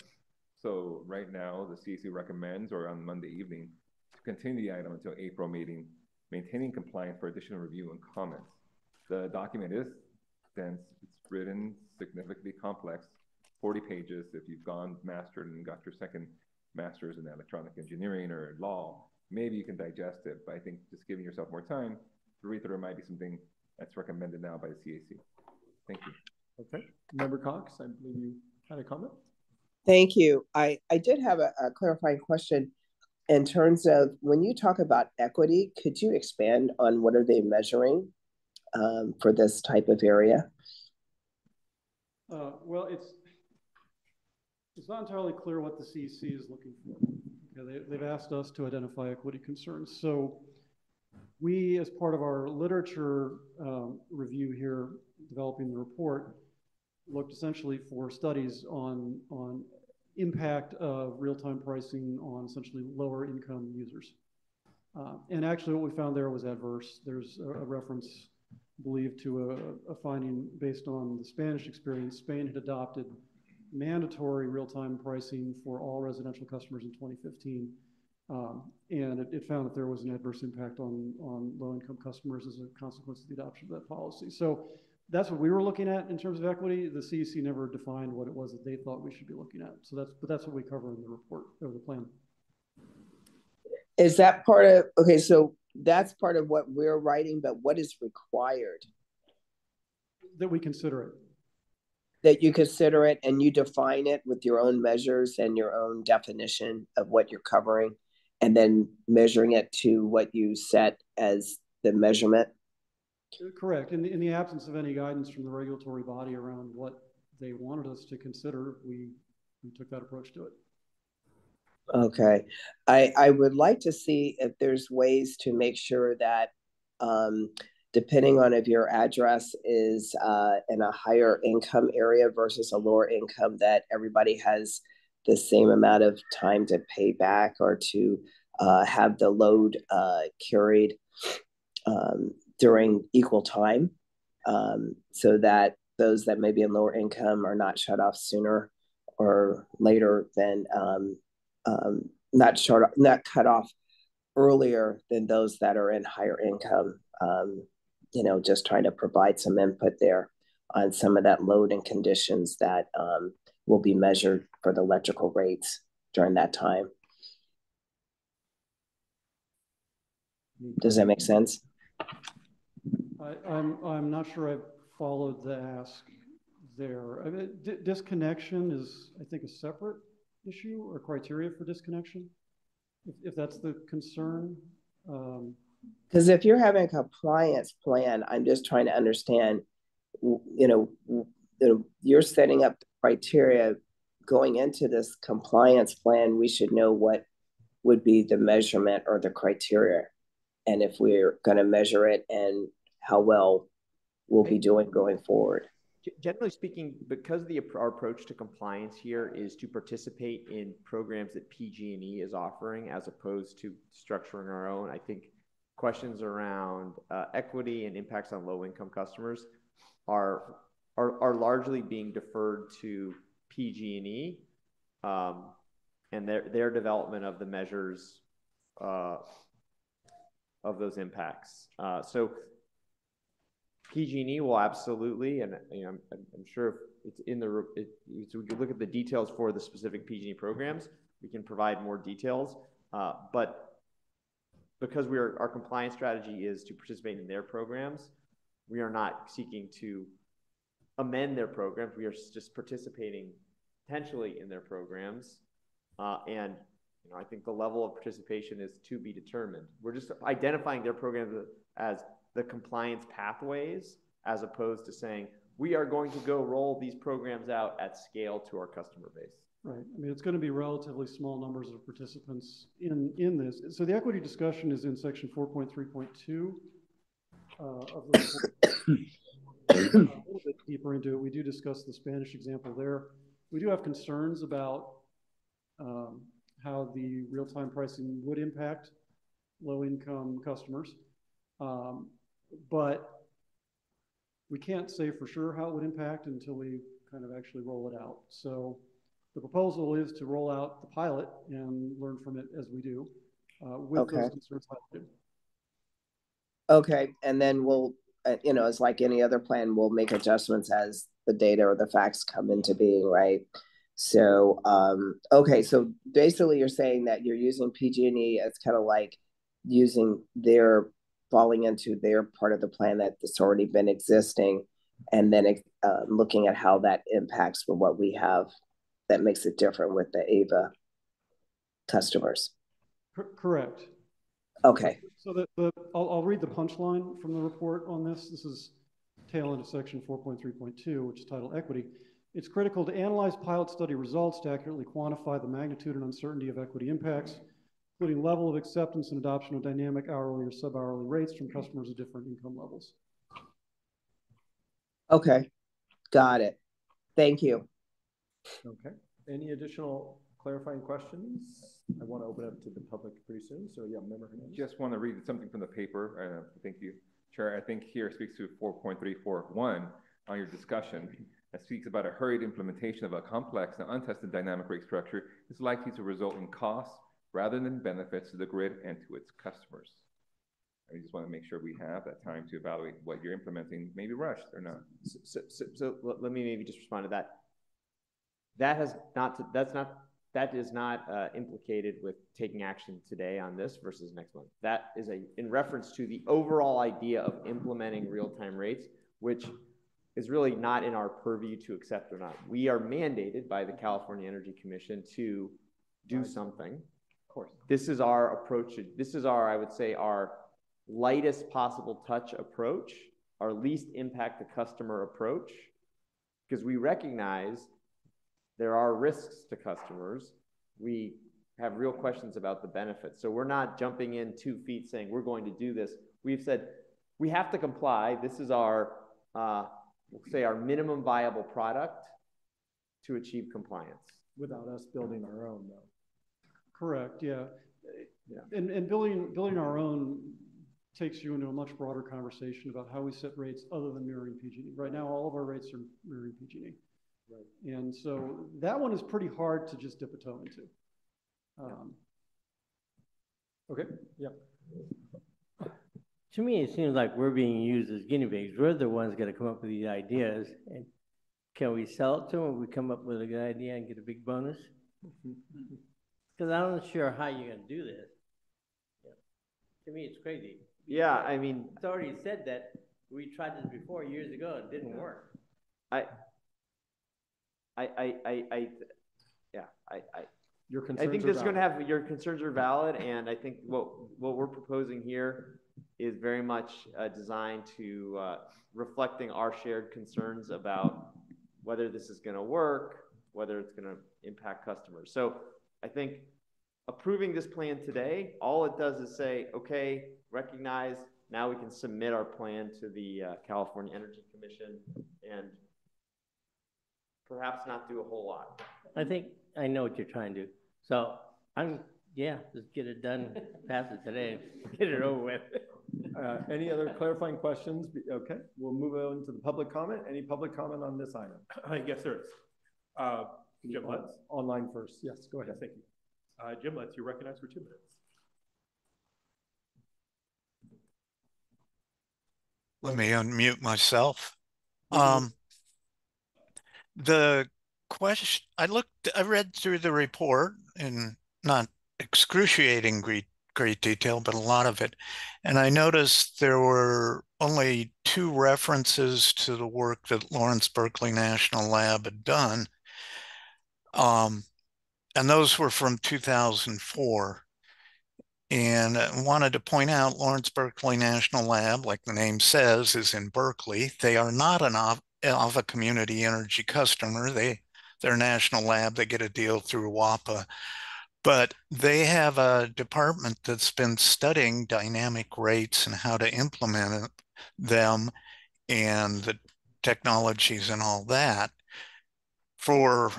So right now, the CAC recommends, or on Monday evening, to continue the item until April meeting, maintaining compliance for additional review and comments. The document is dense, it's written, significantly complex, 40 pages. If you've gone mastered and got your second master's in electronic engineering or law, maybe you can digest it, but I think just giving yourself more time to read through might be something that's recommended now by the CAC. Thank you. Okay. Member Cox, I believe you had a comment? Thank you. I did have a clarifying question in terms of when you talk about equity, could you expand on what are they measuring for this type of area? Well, it's not entirely clear what the CEC is looking for. Okay, they've asked us to identify equity concerns. So we, as part of our literature review here, developing the report, looked essentially for studies on impact of real-time pricing on essentially lower income users. And actually what we found there was adverse. There's a reference believed to a finding based on the Spanish experience. Spain had adopted mandatory real-time pricing for all residential customers in 2015. And it found that there was an adverse impact on low-income customers as a consequence of the adoption of that policy. So that's what we were looking at in terms of equity. The CEC never defined what it was that they thought we should be looking at. So that's what we cover in the report or the plan. Is that part of, okay, so that's part of what we're writing, but what is required? That we consider it. That you consider it and you define it with your own measures and your own definition of what you're covering, and then measuring it to what you set as the measurement? Correct. In the absence of any guidance from the regulatory body around what they wanted us to consider, we took that approach to it. Okay. I would like to see if there's ways to make sure that depending on if your address is in a higher income area versus a lower income, that everybody has the same amount of time to pay back or to have the load carried during equal time, so that those that may be in lower income are not shut off sooner or later than not cut off earlier than those that are in higher income. You know, just trying to provide some input there on some of that load and conditions that will be measured for the electrical rates during that time. Does that make sense? I'm not sure I followed the ask there. I mean, disconnection is, I think, a separate issue or criteria for disconnection, if that's the concern. Because if you're having a compliance plan, I'm just trying to understand, you know, you're setting up the criteria going into this compliance plan. We should know what would be the measurement or the criteria, and if we're going to measure it and how well we'll be doing going forward. Generally speaking, because our approach to compliance here is to participate in programs that PG&E is offering as opposed to structuring our own, I think questions around equity and impacts on low-income customers are largely being deferred to PG&E and their development of the measures of those impacts. So PG&E will absolutely, and you know, I'm sure it's in the, so we can look at the details for the specific PG&E programs. We can provide more details, but because our compliance strategy is to participate in their programs, we are not seeking to amend their programs. We are just participating potentially in their programs, and you know, I think the level of participation is to be determined. We're just identifying their programs as the compliance pathways, as opposed to saying, we are going to go roll these programs out at scale to our customer base. Right. I mean, it's going to be relatively small numbers of participants in this. So the equity discussion is in section 4.3.2 of the report. A little bit deeper into it, we do discuss the Spanish example there. We do have concerns about how the real-time pricing would impact low-income customers. But we can't say for sure how it would impact until we kind of actually roll it out. So the proposal is to roll out the pilot and learn from it as we do with those concerns highlighted. Okay, and then we'll, you know, it's like any other plan, we'll make adjustments as the data or the facts come into being, right? So, okay, so basically you're saying that you're using PG&E as kind of like using their, falling into their part of the plan that's already been existing, and then looking at how that impacts with what we have that makes it different with the AVA customers. Correct. Okay. So I'll read the punchline from the report on this. This is tail end of section 4.3.2, which is titled Equity. It's critical to analyze pilot study results to accurately quantify the magnitude and uncertainty of equity impacts, including level of acceptance and adoption of dynamic hourly or sub-hourly rates from customers of different income levels. Okay, got it. Thank you. Okay. Any additional clarifying questions? I want to open up to the public pretty soon. So yeah, Member Hernandez. Just want to read something from the paper. Thank you, Chair. I think here speaks to 4.341 on your discussion. That speaks about a hurried implementation of a complex and untested dynamic rate structure is likely to result in costs rather than benefits to the grid and to its customers. I just want to make sure we have that time to evaluate what you're implementing, maybe rushed or not. So let me maybe just respond to that. That is not implicated with taking action today on this versus next month. That is in reference to the overall idea of implementing real-time rates, which is really not in our purview to accept or not. We are mandated by the California Energy Commission to do something. Of course. This is our approach. This is our, I would say, our lightest possible touch approach, our least impact the customer approach, because we recognize there are risks to customers. We have real questions about the benefits. So we're not jumping in 2 feet saying we're going to do this. We've said we have to comply. This is our, we'll say, our minimum viable product to achieve compliance. Without us building our own, though. Correct, yeah. And building our own takes you into a much broader conversation about how we set rates other than mirroring PG&E. Right now, all of our rates are mirroring PG&E. Right. And so that one is pretty hard to just dip a toe into. Okay, yeah. To me, it seems like we're being used as guinea pigs. We're the ones got to come up with these ideas. And can we sell it to them if we come up with a good idea and get a big bonus? Because I'm not sure how you're going to do this. Yeah. To me, it's crazy. Yeah, I mean, it's already said that we tried this before years ago. It didn't work. Your concerns I think this is going to have, your concerns are valid, and I think what we're proposing here is very much designed to reflecting our shared concerns about whether this is going to work, whether it's going to impact customers. So I think approving this plan today, all it does is say, okay, recognize, now we can submit our plan to the California Energy Commission and perhaps not do a whole lot. I think I know what you're trying to do. So just get it done, pass it today, get it over with. Any other clarifying questions? Okay, we'll move on to the public comment. Any public comment on this item? Yes, there is. Jim Lutz. Online first. Yes, go ahead. Yes, thank you. Jim Lutz, you're recognized for 2 minutes. Let me unmute myself. The question, I read through the report in not excruciating great detail, but a lot of it. And I noticed there were only 2 references to the work that Lawrence Berkeley National Lab had done. And those were from 2004. And I wanted to point out Lawrence Berkeley National Lab, like the name says, is in Berkeley. They are not an AVA Community Energy customer. They're national lab. They get a deal through WAPA. But they have a department that's been studying dynamic rates and how to implement them and the technologies and all that for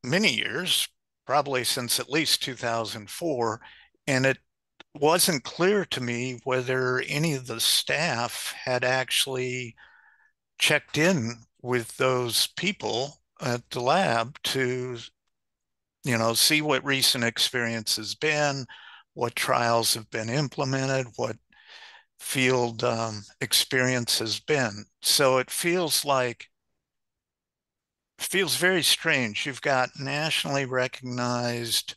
many years, probably since at least 2004. And it wasn't clear to me whether any of the staff had actually checked in with those people at the lab to, see what recent experience has been, what trials have been implemented, what field experience has been. So it feels very strange. You've got nationally recognized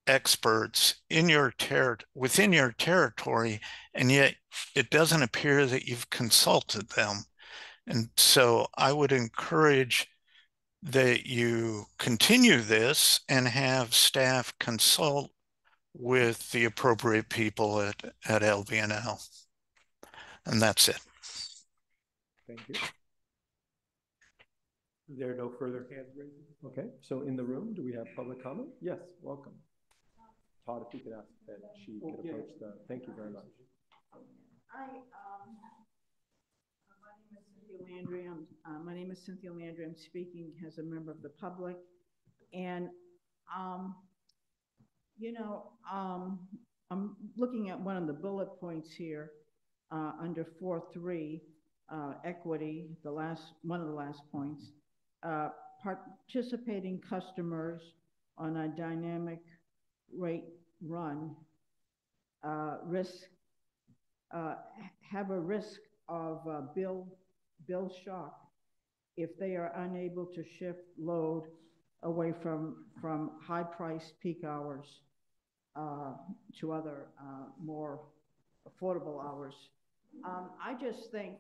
experts within your territory, and yet it doesn't appear that you've consulted them. And so I would encourage that you continue this and have staff consult with the appropriate people at LBNL. And that's it. Thank you. There are no further hands raised? Okay, so in the room, do we have public comment? Yes, welcome. Todd, if you could ask that she could approach the, thank you very much. My name is Cynthia Landry. I'm speaking as a member of the public. And, you know, I'm looking at one of the bullet points here under 4.3, equity, one of the last points. Participating customers on a dynamic rate run have a risk of bill shock if they are unable to shift load away from high-priced peak hours to other more affordable hours. I just think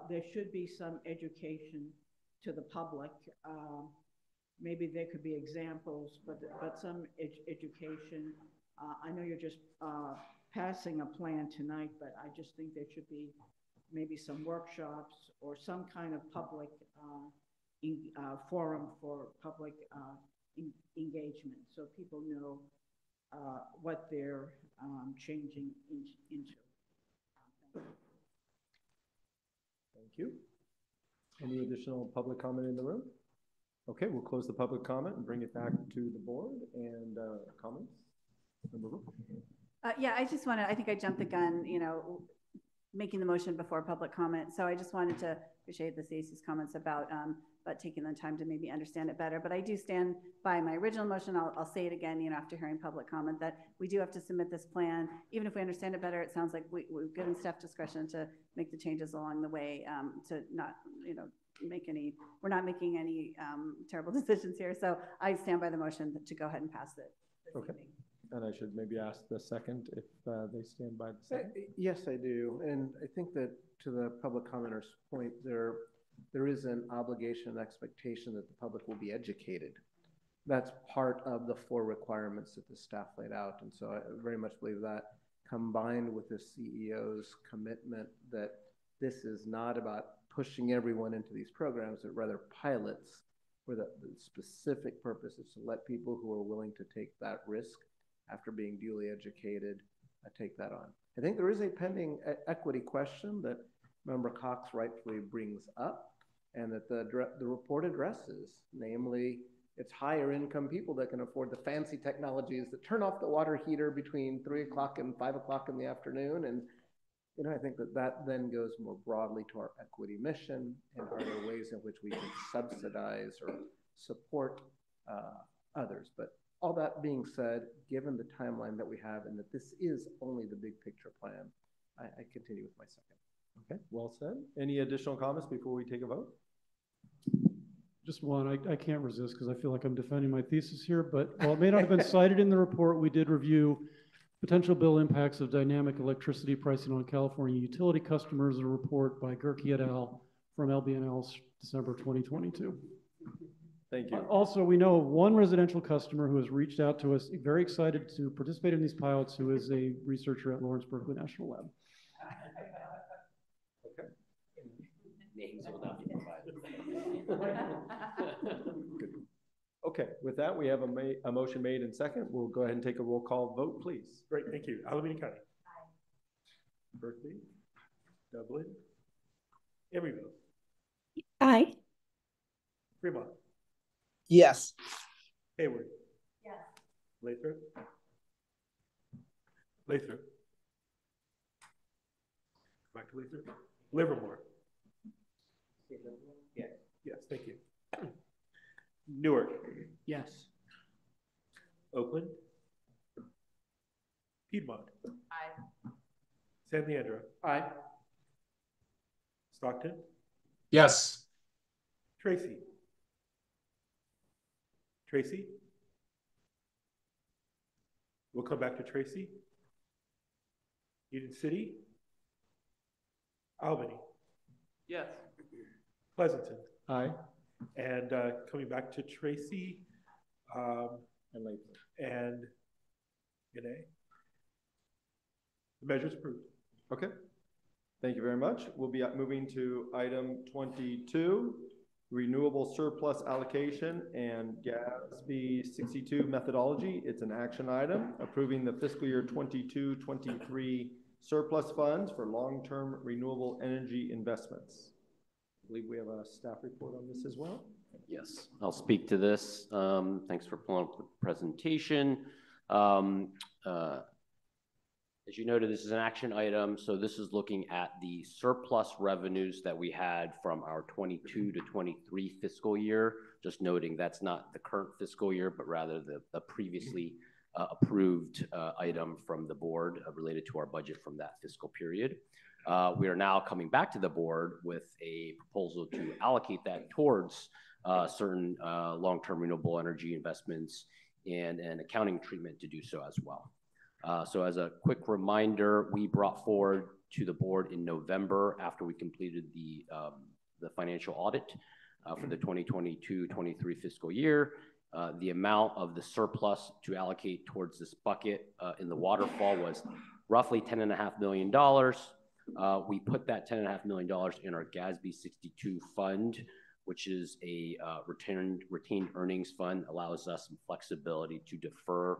there should be some education to the public. Maybe there could be examples, but some education. I know you're just passing a plan tonight, but I just think there should be maybe some workshops or some kind of public forum for public engagement, so people know what they're changing into. Thank you. Any additional public comment in the room? Okay, we'll close the public comment and bring it back to the board and comments. Yeah, I just want to, I think I jumped the gun, you know, making the motion before public comment. So I just wanted to appreciate the CAC's comments about taking the time to maybe understand it better. But I do stand by my original motion. I'll say it again, you know, after hearing public comment, that we do have to submit this plan. Even if we understand it better, it sounds like we've given staff discretion to make the changes along the way to not, you know, we're not making any terrible decisions here. So I stand by the motion to go ahead and pass it this evening. And I should maybe ask the second if they stand by the second. Yes, I do. And I think that to the public commenter's point, there is an obligation and expectation that the public will be educated. That's part of the 4 requirements that the staff laid out. And so I very much believe that, combined with the CEO's commitment that this is not about pushing everyone into these programs, but rather pilots where the specific purpose is to let people who are willing to take that risk after being duly educated, take that on. I think there is a pending equity question that Member Cox rightfully brings up, and that the report addresses, namely, it's higher income people that can afford the fancy technologies that turn off the water heater between 3 o'clock and 5 o'clock in the afternoon. And, you know, I think that then goes more broadly to our equity mission, and are there ways in which we can subsidize or support others. But all that being said, given the timeline that we have and that this is only the big picture plan, I continue with my second. Okay, well said. Any additional comments before we take a vote? Just one. I can't resist because I feel like I'm defending my thesis here, but while it may not have been cited in the report, we did review potential bill impacts of dynamic electricity pricing on California utility customers, a report by Gerke et al. From LBNL's December 2022. Thank you. Also, we know of one residential customer who has reached out to us, very excited to participate in these pilots, who is a researcher at Lawrence Berkeley National Lab. Okay. Names will not be provided. Okay, with that, we have a motion made and second. We'll go ahead and take a roll call vote, please. Great, thank you. Alameda County. Aye. Berkeley. Dublin. Emeryville. Aye. Fremont. Yes. Hayward. Yes. Lathrop. Lathrop. Back to Lathrop. Livermore. Yes. Yes, thank you. Newark. Yes. Oakland. Piedmont. Aye. San Leandro. Aye. Stockton. Yes. Tracy. Tracy. We'll come back to Tracy. Union City. Albany. Yes. Pleasanton. Aye. And coming back to Tracy and Renee. The measure's approved. Okay. Thank you very much. We'll be moving to item 22, renewable surplus allocation and GASB 62 methodology. It's an action item approving the fiscal year 22-23 surplus funds for long-term renewable energy investments. I believe we have a staff report on this as well. Yes, I'll speak to this. Thanks for pulling up the presentation. As you noted, this is an action item. So this is looking at the surplus revenues that we had from our 22 to 23 fiscal year. Just noting that's not the current fiscal year, but rather the previously approved item from the board related to our budget from that fiscal period. We are now coming back to the board with a proposal to allocate that towards certain long-term renewable energy investments and an accounting treatment to do so as well. So as a quick reminder, we brought forward to the board in November after we completed the financial audit for the 2022-23 fiscal year. The amount of the surplus to allocate towards this bucket in the waterfall was roughly $10.5 million. We put that $10.5 million in our GASB 62 fund, which is a retained earnings fund, allows us some flexibility to defer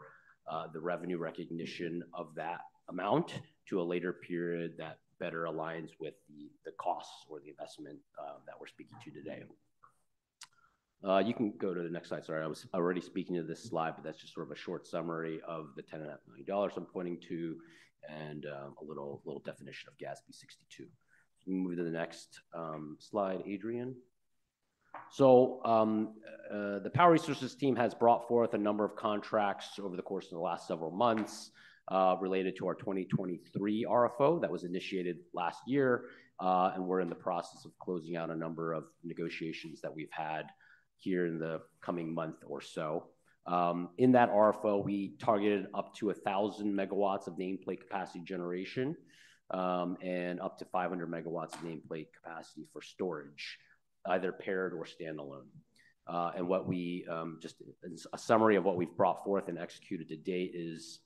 the revenue recognition of that amount to a later period that better aligns with the costs or the investment that we're speaking to today. You can go to the next slide. Sorry, I was already speaking to this slide, but that's just sort of a short summary of the $10.5 million I'm pointing to and a little definition of GASB 62. So we move to the next slide, Adrian. So the Power Resources team has brought forth a number of contracts over the course of the last several months related to our 2023 RFO that was initiated last year, and we're in the process of closing out a number of negotiations that we've had here in the coming month or so. In that RFO, we targeted up to 1,000 megawatts of nameplate capacity generation and up to 500 megawatts of nameplate capacity for storage, either paired or standalone. And what we, just a summary of what we've brought forth and executed to date is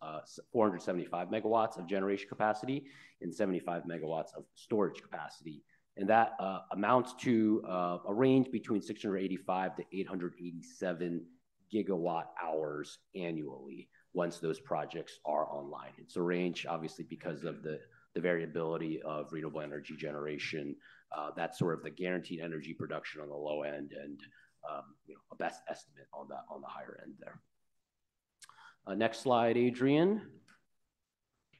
475 megawatts of generation capacity and 75 megawatts of storage capacity. And that amounts to a range between 685 to 887 gigawatt hours annually once those projects are online. It's a range, obviously, because of the variability of renewable energy generation. That's sort of the guaranteed energy production on the low end and a best estimate on the higher end there. Next slide, Adrian.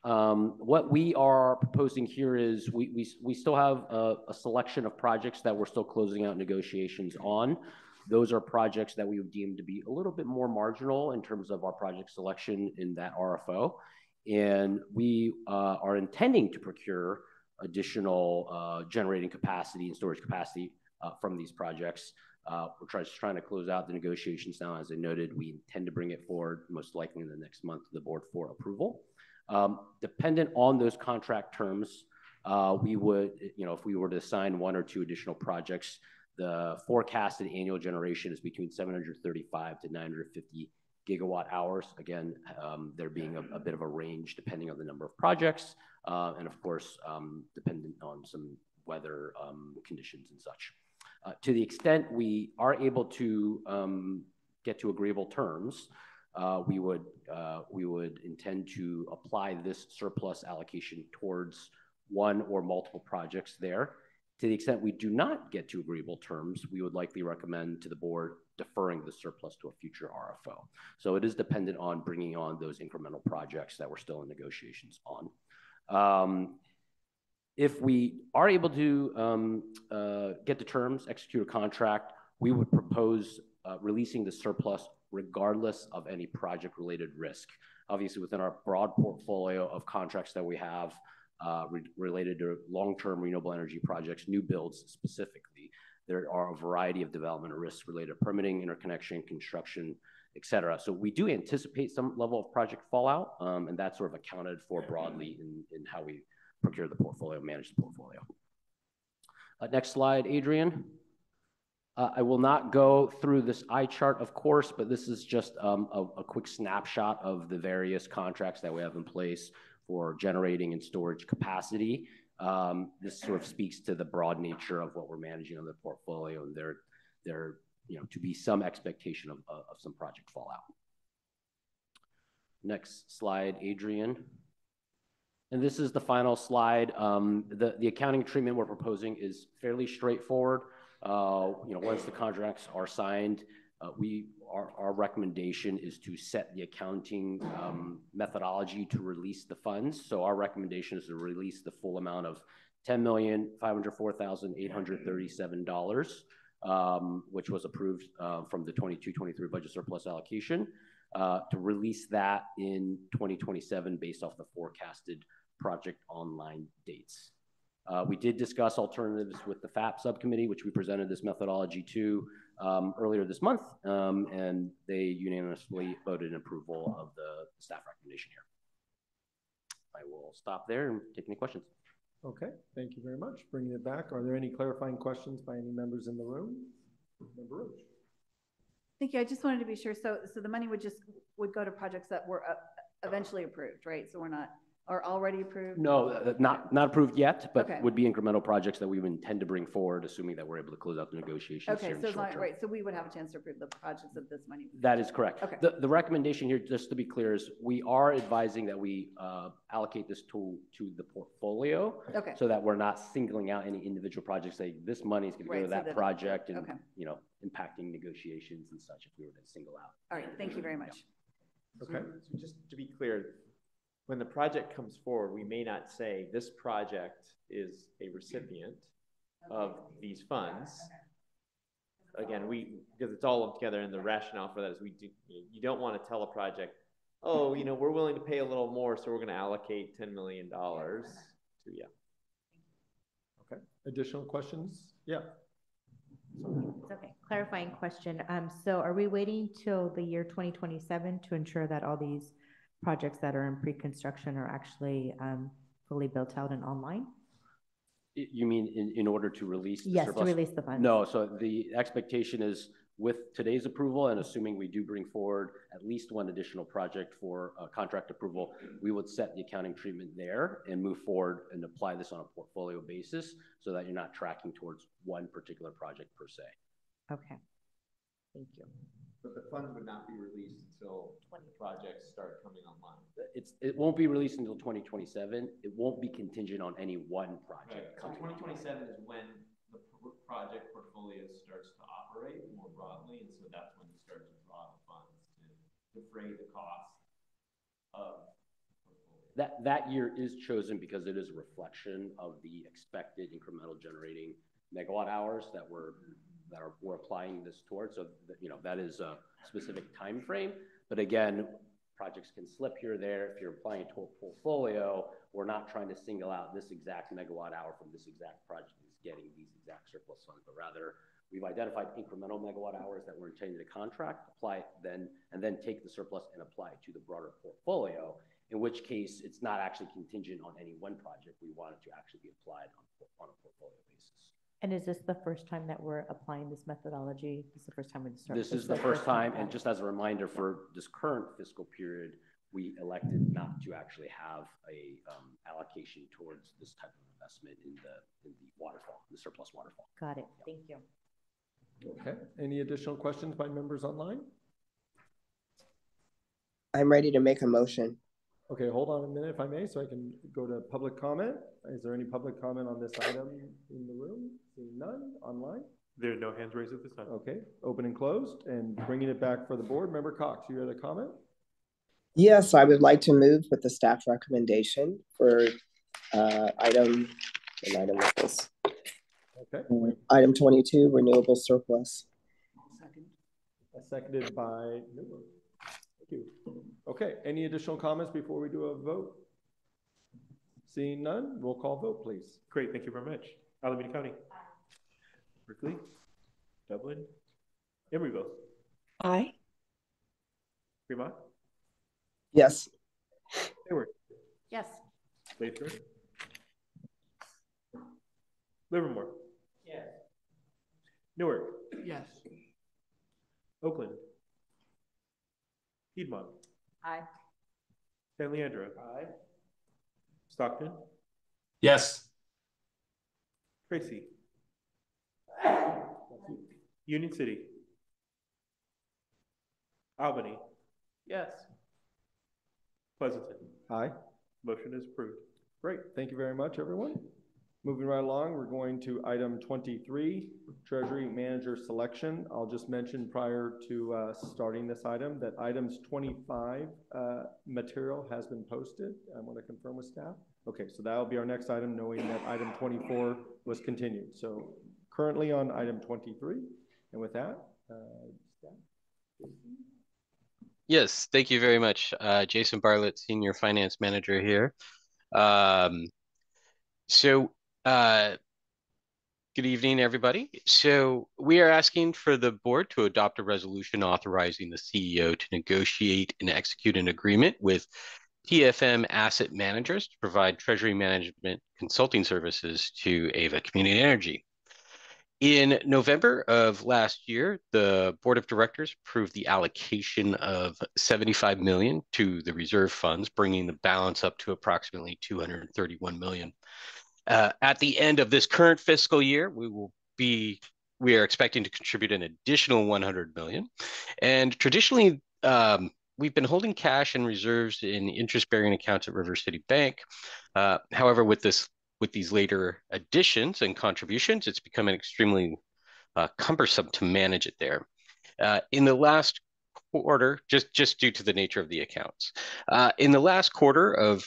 What we are proposing here is we still have a selection of projects that we're still closing out negotiations on. Those are projects that we would deem to be a little bit more marginal in terms of our project selection in that RFO. And we are intending to procure additional generating capacity and storage capacity from these projects. We're just trying to close out the negotiations now. As I noted, we intend to bring it forward most likely in the next month to the board for approval. Dependent on those contract terms, we would, if we were to assign one or two additional projects, the forecasted annual generation is between 735 to 950 gigawatt hours. Again, there being a bit of a range depending on the number of projects, and of course, dependent on some weather conditions and such. To the extent we are able to get to agreeable terms, we would intend to apply this surplus allocation towards one or multiple projects there. To the extent we do not get to agreeable terms, we would likely recommend to the board deferring the surplus to a future RFO. So it is dependent on bringing on those incremental projects that we're still in negotiations on. If we are able to get the terms, execute a contract, we would propose releasing the surplus regardless of any project-related risk. Obviously, within our broad portfolio of contracts that we have related to long-term renewable energy projects, new builds specifically, there are a variety of development risks related to permitting, interconnection, construction, et cetera. So we do anticipate some level of project fallout, and that's sort of accounted for broadly in how we procure the portfolio, manage the portfolio. Next slide, Adrian. I will not go through this eye chart, of course, but this is just a quick snapshot of the various contracts that we have in place for generating and storage capacity. This sort of speaks to the broad nature of what we're managing on the portfolio, and there to be some expectation of some project fallout. Next slide, Adrian. And this is the final slide. The accounting treatment we're proposing is fairly straightforward. Once the contracts are signed, our recommendation is to set the accounting methodology to release the funds. So our recommendation is to release the full amount of $10,504,837, which was approved from the 22-23 budget surplus allocation, to release that in 2027 based off the forecasted project online dates. We did discuss alternatives with the FAP subcommittee, which we presented this methodology to earlier this month, and they unanimously voted in approval of the staff recommendation here. I will stop there and take any questions. Okay, thank you very much. Bringing it back, are there any clarifying questions by any members in the room? Member Roach. Thank you. I just wanted to be sure. So the money would go to projects that were eventually approved, right? So we're not. Are already approved? No, not approved yet, but okay. Would be incremental projects that we would intend to bring forward, assuming that we're able to close out the negotiations. Okay, here in so the short term. right, so we would have a chance to approve the projects that this money. That is correct. Okay. The recommendation here, just to be clear, is we are advising that we allocate this to the portfolio, okay, so that we're not singling out any individual projects. Say this money is going to go to that project, and okay. Impacting negotiations and such if we were to single out. All right, thank you very much. Okay. So just to be clear, when the project comes forward, we may not say this project is a recipient of these funds. Again, because it's all lumped together, and the rationale for that is you don't want to tell a project, oh, we're willing to pay a little more, so we're going to allocate $10 million to you. Okay. Additional questions? Yeah. Okay. Clarifying question. So are we waiting till the year 2027 to ensure that all these projects that are in pre-construction are actually fully built out and online? You mean in order to release the yes, surplus? to release the funds. No, so the expectation is with today's approval, and assuming we do bring forward at least one additional project for contract approval, we would set the accounting treatment there and move forward and apply this on a portfolio basis so that you're not tracking towards one particular project per se. Okay, thank you. But the funds would not be released until projects start coming online. It won't be released until 2027. It won't be contingent on any one project. Right. So 2027 is when the project portfolio starts to operate more broadly, and so that's when you start to draw the funds to defray the cost of the portfolio. That year is chosen because it is a reflection of the expected incremental generating megawatt hours that we're applying this towards. So that is a specific time frame. But again, projects can slip here or there. If you're applying it to a portfolio, we're not trying to single out this exact megawatt hour from this exact project that's getting these exact surplus funds, but rather we've identified incremental megawatt hours that we're intending to contract, apply it then, and then take the surplus and apply it to the broader portfolio, in which case it's not actually contingent on any one project. We want it to actually be applied on a portfolio basis. And is this the first time that we're applying this methodology? This is the first time we're starting? This is the first time, and just as a reminder, for this current fiscal period, we elected not to actually have a allocation towards this type of investment in the waterfall, the surplus waterfall. Got it. Thank you. Okay. Any additional questions by members online? I'm ready to make a motion. Okay, hold on a minute if I may, so I can go to public comment. Is there any public comment on this item in the room? Seeing none. Online? There are no hands raised at this time. Okay, open and closed, and bringing it back for the board. Member Cox, you had a comment? Yes, I would like to move with the staff recommendation for item with this. Okay. Item 22, renewable surplus. Seconded by Newell. Thank you. Okay, any additional comments before we do a vote? Seeing none, roll call vote, please. Great, thank you very much. Alameda County. Berkeley. Dublin. Emeryville. Aye. Fremont. Yes. Hayward. Yes. Lathrop. Livermore. Yes. Newark. Yes. Oakland. Piedmont. Aye. San Leandro. Aye. Stockton. Yes. Tracy. Union City. Albany. Yes. Pleasanton. Aye. Motion is approved. Great, thank you very much, everyone. Moving right along, we're going to item 23, Treasury Manager Selection. I'll just mention prior to starting this item that items 25 material has been posted. I want to confirm with staff. Okay, so that'll be our next item, knowing that item 24 was continued. So currently on item 23, and with that, staff. Yes, thank you very much. Jason Bartlett, Senior Finance Manager here. Good evening, everybody. So we are asking for the board to adopt a resolution authorizing the CEO to negotiate and execute an agreement with PFM Asset Managers to provide treasury management consulting services to Ava Community Energy. In November of last year, the Board of Directors approved the allocation of $75 million to the reserve funds, bringing the balance up to approximately $231 million. At the end of this current fiscal year, we are expecting to contribute an additional $100 million. And traditionally, we've been holding cash and reserves in interest-bearing accounts at River City Bank. However, with these later additions and contributions, it's becoming extremely cumbersome to manage it there. In the last quarter, just due to the nature of the accounts, in the last quarter of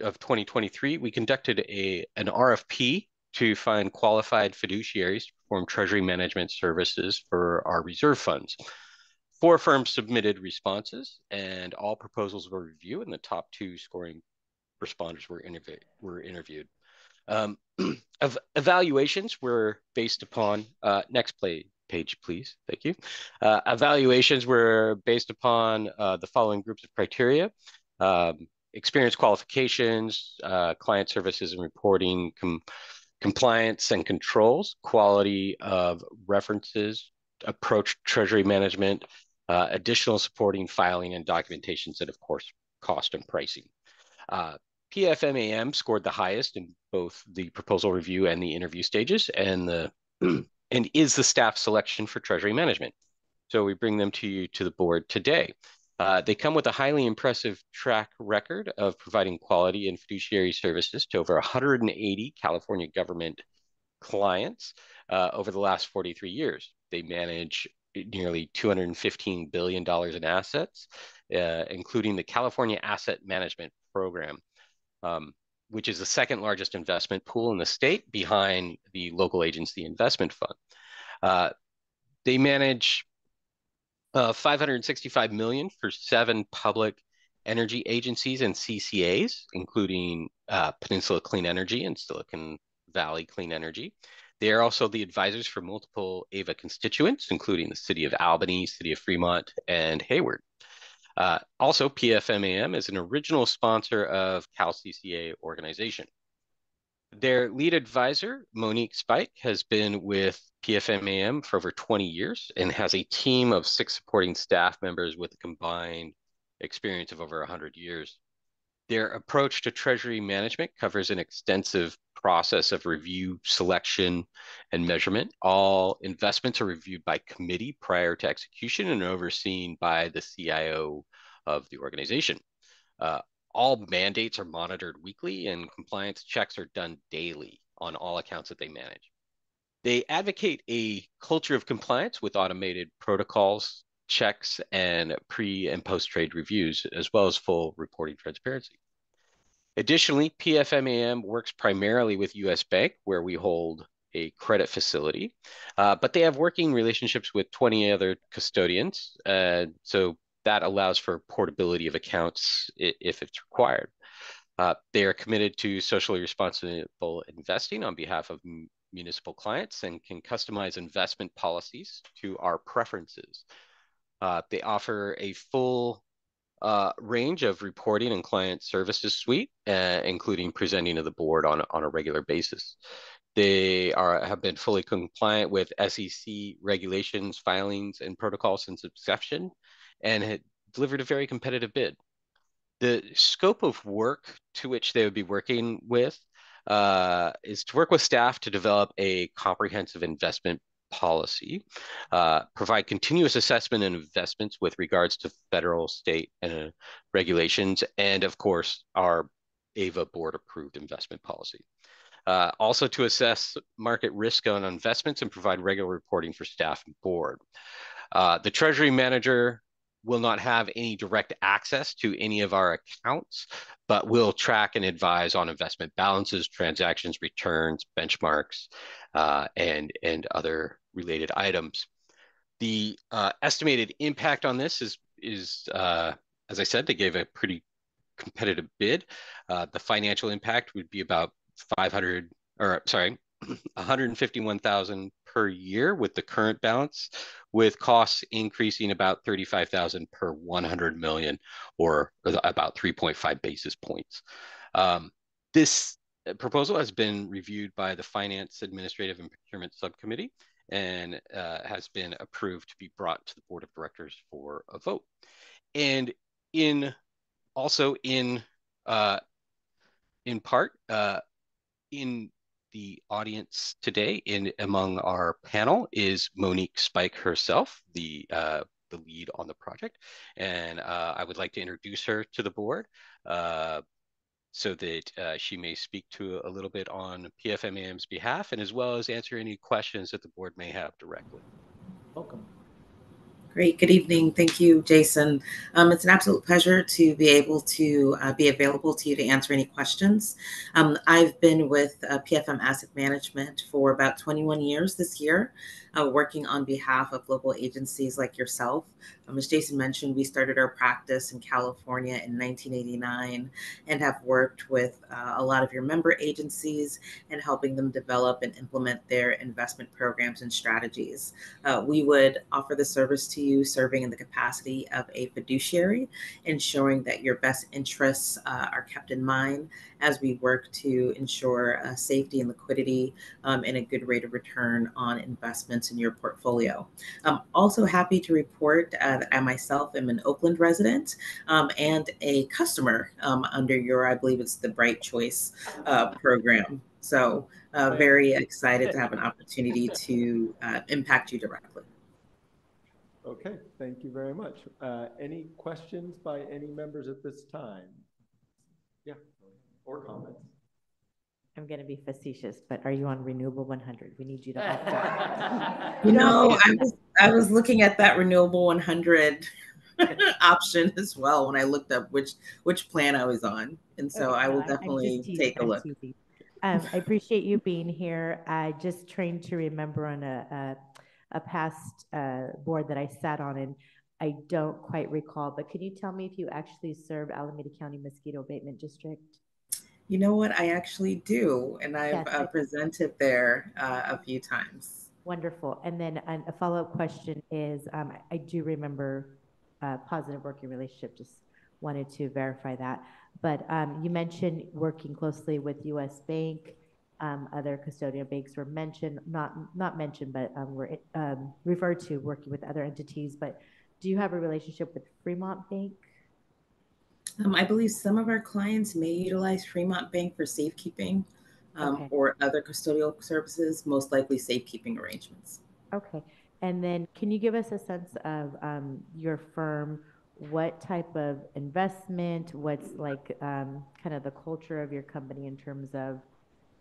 2023, we conducted an RFP to find qualified fiduciaries to perform treasury management services for our reserve funds. 4 firms submitted responses, and all proposals were reviewed, and the top 2 scoring responders were interviewed. Evaluations were based upon, next page, please, thank you. Evaluations were based upon the following groups of criteria: experience qualifications, client services and reporting, compliance and controls, quality of references, approach treasury management, additional supporting filing and documentations, and of course, cost and pricing. PFMAM scored the highest in both the proposal review and the interview stages, and is the staff selection for treasury management. So we bring them to you, to the board today. They come with a highly impressive track record of providing quality and fiduciary services to over 180 California government clients over the last 43 years. They manage nearly $215 billion in assets, including the California Asset Management Program, which is the second largest investment pool in the state behind the local agency investment fund. They manage $565 million for 7 public energy agencies and CCAs, including Peninsula Clean Energy and Silicon Valley Clean Energy. They are also the advisors for multiple AVA constituents, including the City of Albany, City of Fremont, and Hayward. Also, PFMAM is an original sponsor of CalCCA organization. Their lead advisor, Monique Spike, has been with PFMAM for over 20 years and has a team of 6 supporting staff members with a combined experience of over 100 years. Their approach to treasury management covers an extensive process of review, selection, and measurement. All investments are reviewed by committee prior to execution and overseen by the CIO of the organization. All mandates are monitored weekly, and compliance checks are done daily on all accounts that they manage. They advocate a culture of compliance with automated protocols, checks, and pre- and post-trade reviews, as well as full reporting transparency. Additionally, PFMAM works primarily with U.S. Bank, where we hold a credit facility, but they have working relationships with 20 other custodians, so that allows for portability of accounts if it's required. They are committed to socially responsible investing on behalf of municipal clients and can customize investment policies to our preferences. They offer a full range of reporting and client services suite, including presenting to the board on a regular basis. They have been fully compliant with SEC regulations, filings, and protocols since inception, and had delivered a very competitive bid. The scope of work to which they would be working with is to work with staff to develop a comprehensive investment policy, provide continuous assessment and investments with regards to federal, state, and regulations, and of course, our AVA board-approved investment policy. Also to assess market risk on investments and provide regular reporting for staff and board. The Treasury Manager will not have any direct access to any of our accounts, but will track and advise on investment balances, transactions, returns, benchmarks, and other related items. The estimated impact on this is as I said, they gave a pretty competitive bid. The financial impact would be about 151,000 per year with the current balance, with costs increasing about 35,000 per 100 million, or about 3.5 basis points. This proposal has been reviewed by the Finance, Administrative, and Procurement Subcommittee and has been approved to be brought to the Board of Directors for a vote. And in part, in the audience today, among our panel, is Monique Spike herself, the lead on the project, and I would like to introduce her to the board so that she may speak to a little bit on PFMAM's behalf, and as well as answer any questions that the board may have directly. Welcome. Great. Good evening. Thank you, Jason. It's an absolute pleasure to be able to be available to you to answer any questions. I've been with PFM Asset Management for about 21 years this year, working on behalf of global agencies like yourself. As Jason mentioned, we started our practice in California in 1989 and have worked with a lot of your member agencies and helping them develop and implement their investment programs and strategies. We would offer the service to you serving in the capacity of a fiduciary, ensuring that your best interests are kept in mind as we work to ensure safety and liquidity and a good rate of return on investments in your portfolio. I'm also happy to report that I myself am an Oakland resident and a customer under your, I believe it's the Bright Choice program. So very excited to have an opportunity to impact you directly. Okay, thank you very much. Any questions by any members at this time? Yeah, or comments? I'm going to be facetious, but are you on Renewable 100? We need you to opt out. You know, I was looking at that Renewable 100 option as well when I looked up which plan I was on, and so I will definitely take a look. I appreciate you being here. I just trained to remember on a past board that I sat on, and I don't quite recall, but could you tell me if you actually serve Alameda County Mosquito Abatement District? You know what? I actually do, and I've presented there a few times. Wonderful. And then a follow-up question is, I do remember positive working relationship, just wanted to verify that. But you mentioned working closely with US Bank. Other custodial banks were mentioned, not mentioned, but were referred to working with other entities. But do you have a relationship with Fremont Bank? I believe some of our clients may utilize Fremont Bank for safekeeping or other custodial services, most likely safekeeping arrangements. Okay. And then can you give us a sense of your firm, what type of investment, what's like kind of the culture of your company in terms of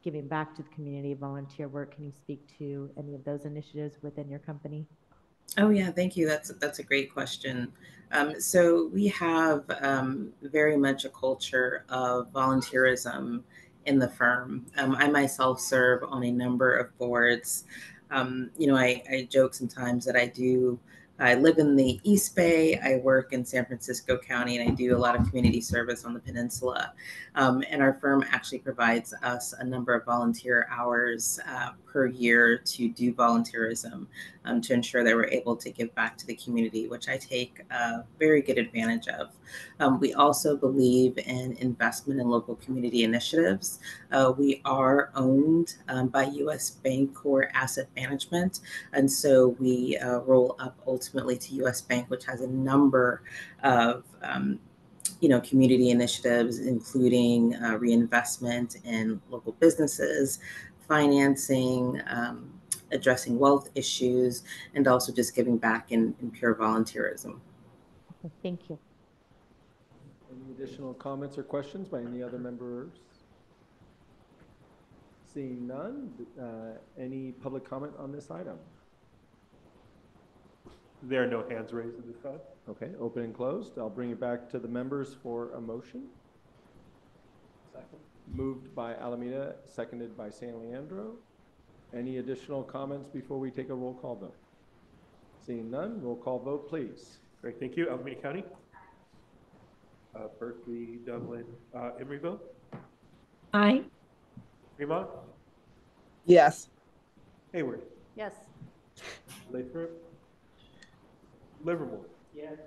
giving back to the community, volunteer work? Can you speak to any of those initiatives within your company? Oh yeah, thank you. That's a great question. So we have very much a culture of volunteerism in the firm. I myself serve on a number of boards. You know, I joke sometimes that I live in the East Bay, I work in San Francisco County, and I do a lot of community service on the peninsula. And our firm actually provides us a number of volunteer hours per year to do volunteerism. to ensure that we're able to give back to the community, which I take very good advantage of. We also believe in investment in local community initiatives. We are owned by U.S. Bancorp Asset Management, and so we roll up ultimately to U.S. Bank, which has a number of community initiatives, including reinvestment in local businesses, financing, addressing wealth issues, and also just giving back in pure volunteerism. Thank you. Any additional comments or questions by any other members? Seeing none, any public comment on this item? There are no hands raised at this time. Okay, open and closed. I'll bring it back to the members for a motion. Second. Moved by Alameda, seconded by San Leandro. Any additional comments before we take a roll call vote? Seeing none, roll call vote, please. Great, thank you. Alameda County. Berkeley, Dublin, Emeryville. Aye. Fremont. Yes. Hayward. Yes. Lathrop. Livermore. Yes.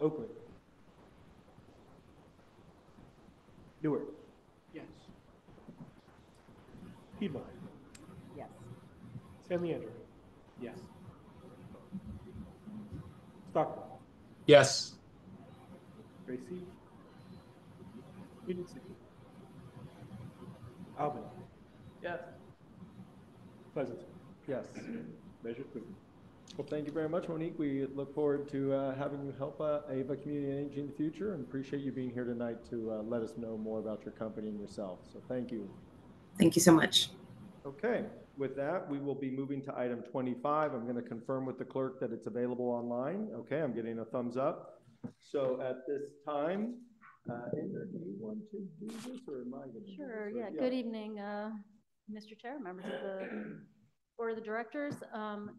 Oakland. Newark. Yes. Piedmont. Yes. San Leandro. Yes. Stockton. Yes. Gracie. Union City. Albany. Yes. Pleasanton. Yes. Measure 3. Well, thank you very much, Monique. We look forward to having you help Ava Community Energy in the future, and appreciate you being here tonight to let us know more about your company and yourself. So thank you. Thank you so much. Okay, with that, we will be moving to item 25. I'm going to confirm with the clerk that it's available online. Okay, I'm getting a thumbs up. So at this time, Ava, do you want to do this, or am I going to? Sure, yeah. Good evening, Mr. Chair, members of the Board of the Directors.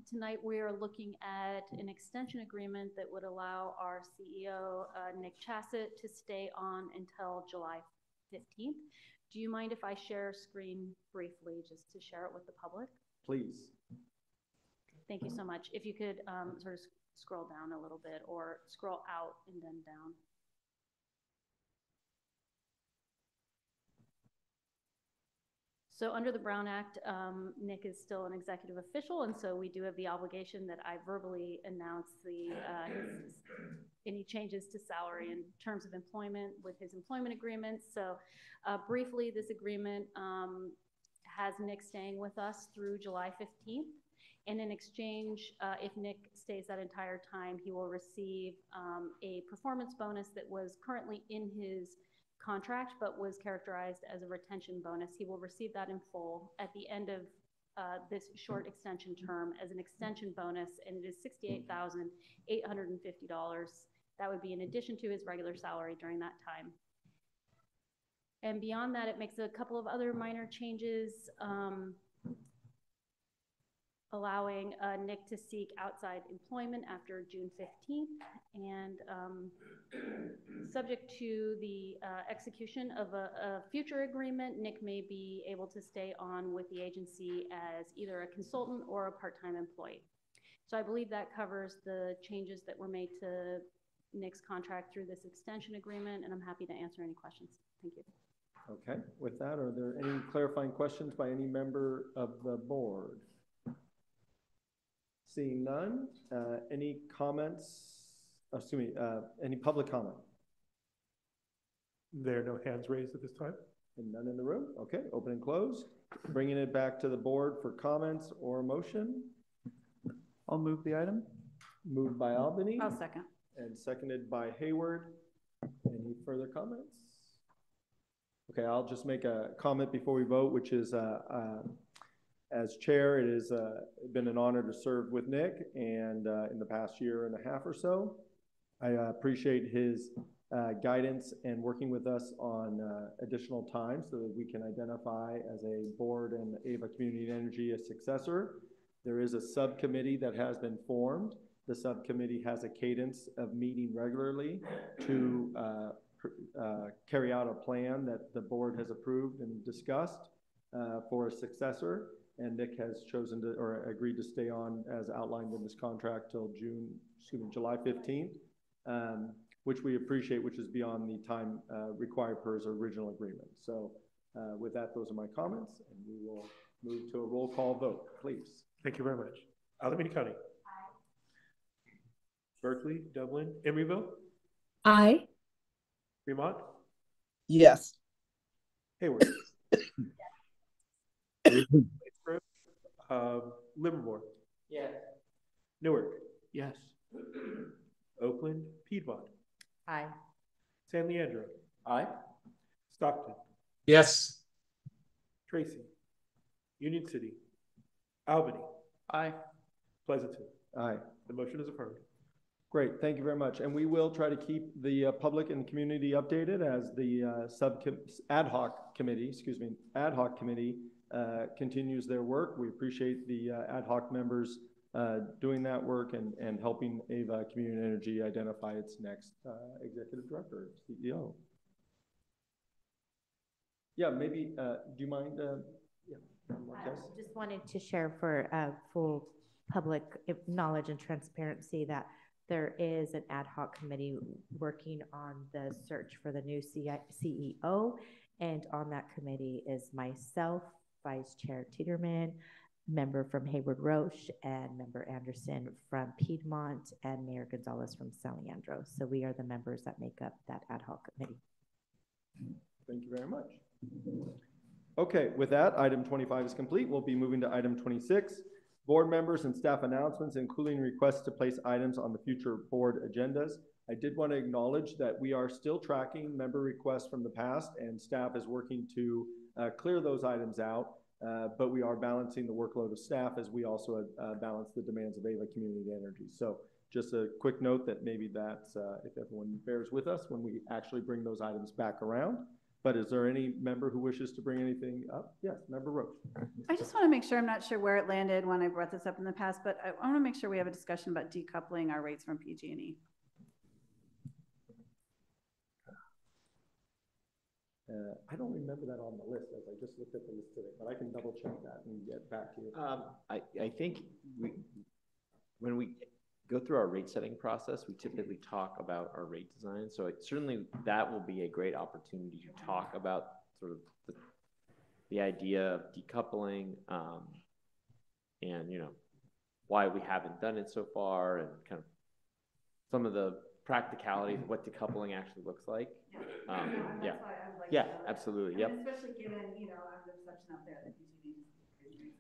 Tonight we are looking at an extension agreement that would allow our CEO, Nick Chassett, to stay on until July 15th. Do you mind if I share a screen briefly just to share it with the public? Please. Thank you so much. If you could sort of scroll down a little bit, or scroll out and then down. So under the Brown Act, Nick is still an executive official, and so we do have the obligation that I verbally announce any changes to salary and terms of employment with his employment agreement. So briefly, this agreement has Nick staying with us through July 15th. And in exchange, if Nick stays that entire time, he will receive a performance bonus that was currently in his contract, but was characterized as a retention bonus. He will receive that in full at the end of this short extension term as an extension bonus, and it is $68,850. That would be in addition to his regular salary during that time. And beyond that, it makes a couple of other minor changes, allowing Nick to seek outside employment after June 15th, and subject to the execution of a future agreement, Nick may be able to stay on with the agency as either a consultant or a part-time employee. So I believe that covers the changes that were made to Nick's contract through this extension agreement, and I'm happy to answer any questions. Thank you. Okay, with that, are there any clarifying questions by any member of the board? Seeing none, any comments, any public comment? There are no hands raised at this time. And none in the room? Okay, open and closed. Bringing it back to the board for comments or motion. I'll move the item. Moved by Albany. I'll second. And seconded by Hayward. Any further comments? Okay, I'll just make a comment before we vote, which is as chair, it has been an honor to serve with Nick, and in the past year and a half or so. I appreciate his guidance and working with us on additional time so that we can identify as a board and Ava Community Energy a successor. There is a subcommittee that has been formed. The subcommittee has a cadence of meeting regularly to carry out a plan that the board has approved and discussed for a successor. and Nick has chosen to, or agreed to stay on as outlined in this contract till July 15th, which we appreciate, which is beyond the time required per his original agreement. So with that, those are my comments, and we will move to a roll call vote, please. Thank you very much. Alameda County. Aye. Berkeley, Dublin, Emeryville. Aye. Fremont. Yes. Hayward. Livermore. Yes. Newark. Yes. Oakland, Piedmont. Aye. San Leandro. Aye. Stockton. Yes. Tracy. Union City. Albany. Aye. Pleasanton. Aye. The motion is affirmed. Great, thank you very much. And we will try to keep the public and community updated as the ad hoc committee continues their work. We appreciate the ad hoc members doing that work and helping Ava Community Energy identify its next executive director, CEO. Yeah, maybe, do you mind? Just wanted to share for full public knowledge and transparency that there is an ad hoc committee working on the search for the new CEO, and on that committee is myself, Vice Chair Tiederman, member from Hayward Roche, and member Anderson from Piedmont, and Mayor Gonzalez from San Leandro. So we are the members that make up that ad hoc committee. Thank you very much. Okay, with that, item 25 is complete. We'll be moving to item 26. Board members and staff announcements, including requests to place items on the future board agendas. I did want to acknowledge that we are still tracking member requests from the past, and staff is working to clear those items out, but we are balancing the workload of staff as we also balance the demands of Ava Community Energy. So just a quick note that maybe that's, if everyone bears with us when we actually bring those items back around. But is there any member who wishes to bring anything up? Yes, Member Roche. I just want to make sure, I'm not sure where it landed when I brought this up in the past, but I want to make sure we have a discussion about decoupling our rates from PG&E. I don't remember that on the list as I just looked at the list today, but I can double check that and get back to you. I think when we go through our rate setting process, we typically talk about our rate design. So certainly that will be a great opportunity to talk about sort of the idea of decoupling and, you know, why we haven't done it so far and kind of some of the practicalities of what decoupling actually looks like. Yeah, absolutely. Yep. And especially given, you know, the perception out there that PG&E is,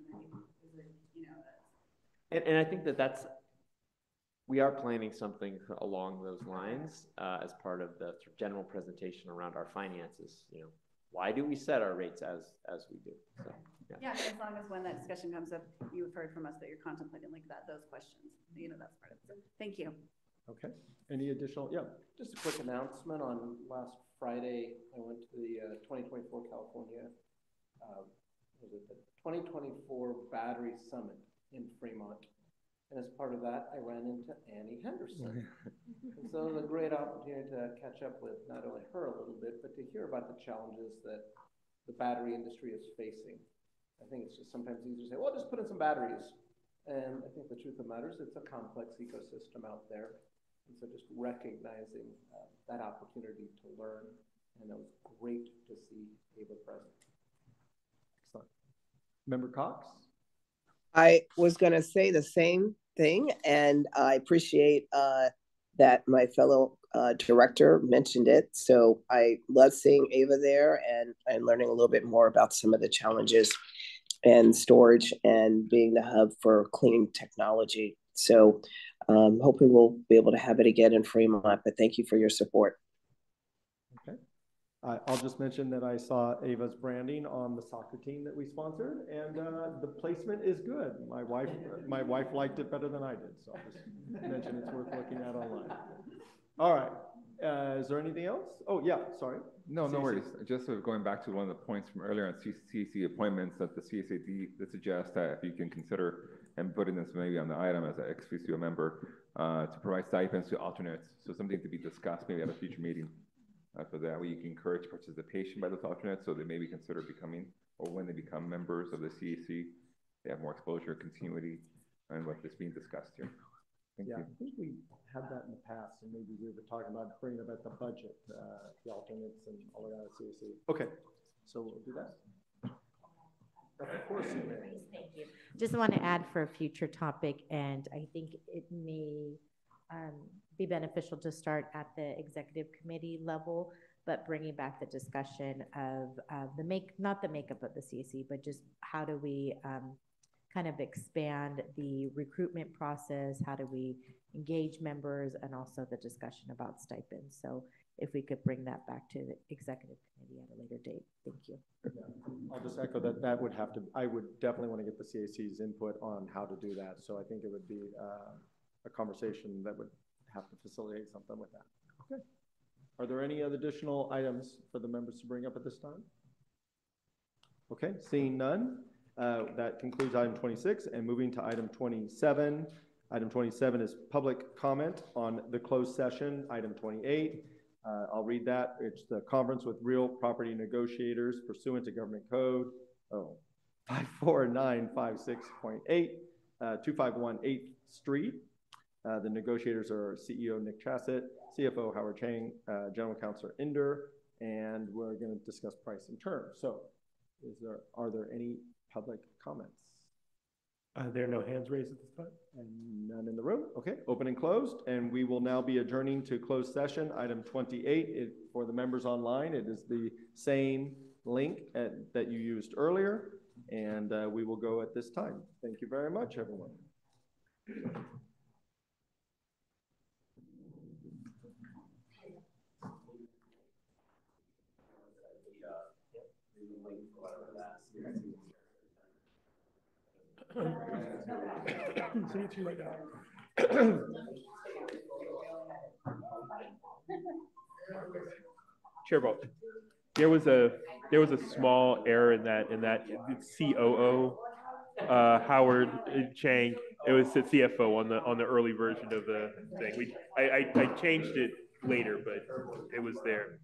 you know, and I think that's, we are planning something along those lines as part of the general presentation around our finances. You know, why do we set our rates as we do? So, yeah, as long as when that discussion comes up, you've heard from us that you're contemplating like that, those questions. You know, that's part of it. So, thank you. Okay. Any additional? Yeah. Just a quick announcement. On last Friday, I went to the 2024 California, was it the 2024 Battery Summit in Fremont. And as part of that, I ran into Annie Henderson. And so it was a great opportunity to catch up with not only her a little bit, but to hear about the challenges that the battery industry is facing. I think it's just sometimes easy to say, well, just put in some batteries. And I think the truth of the matter is it's a complex ecosystem out there. And so just recognizing that opportunity to learn. And it was great to see Ava present. Excellent. Member Cox? I was going to say the same thing, and I appreciate that my fellow director mentioned it. So I love seeing Ava there and learning a little bit more about some of the challenges and storage and being the hub for clean technology. So hopefully we'll be able to have it again in Fremont, but thank you for your support. Okay. I'll just mention that I saw Ava's branding on the soccer team that we sponsored, and the placement is good. My wife liked it better than I did, so I'll just mention it's worth looking at online. All right. Is there anything else? Oh, yeah, sorry. No worries. Just going back to one of the points from earlier on CCC appointments that the CSAD that suggests that if you can consider and putting this maybe on the item as an ex-officio member to provide stipends to alternates. So something to be discussed maybe at a future meeting. So that way you can encourage participation by those alternates so they maybe consider becoming, or when they become members of the CAC, they have more exposure, continuity, and what is being discussed here. Thank Yeah, you. I think we had that in the past, and maybe we were talking about bringing about the budget, the alternates and all of that CAC. Okay, so we'll do that. Of course, you may. Thank you. Just want to add for a future topic, and I think it may be beneficial to start at the executive committee level, but bringing back the discussion of not the makeup of the CAC, but just how do we kind of expand the recruitment process? How do we engage members, and also the discussion about stipends? So if we could bring that back to the executive committee at a later date. Thank you. Yeah. I'll just echo that. That would have to, I would definitely want to get the CAC's input on how to do that. So I think it would be a conversation that would have to facilitate something with that. Okay. Are there any other additional items for the members to bring up at this time? Okay, seeing none, that concludes item 26, and moving to item 27. Item 27 is public comment on the closed session. Item 28, I'll read that. It's the conference with real property negotiators pursuant to government code 54956.8, 251 8th Street. The negotiators are CEO Nick Chassett, CFO Howard Chang, General Counsel Inder, and we're going to discuss price and terms. So are there any public comments? There are no hands raised at this time. And none in the room. Okay, open and closed. And we will now be adjourning to closed session. Item 28, for the members online, it is the same link that you used earlier. And we will go at this time. Thank you very much, everyone. Send it to you right now. Chair Bolt, there was a small error in that COO Howard Chang. It was the CFO on the early version of the thing. I changed it later, but it was there.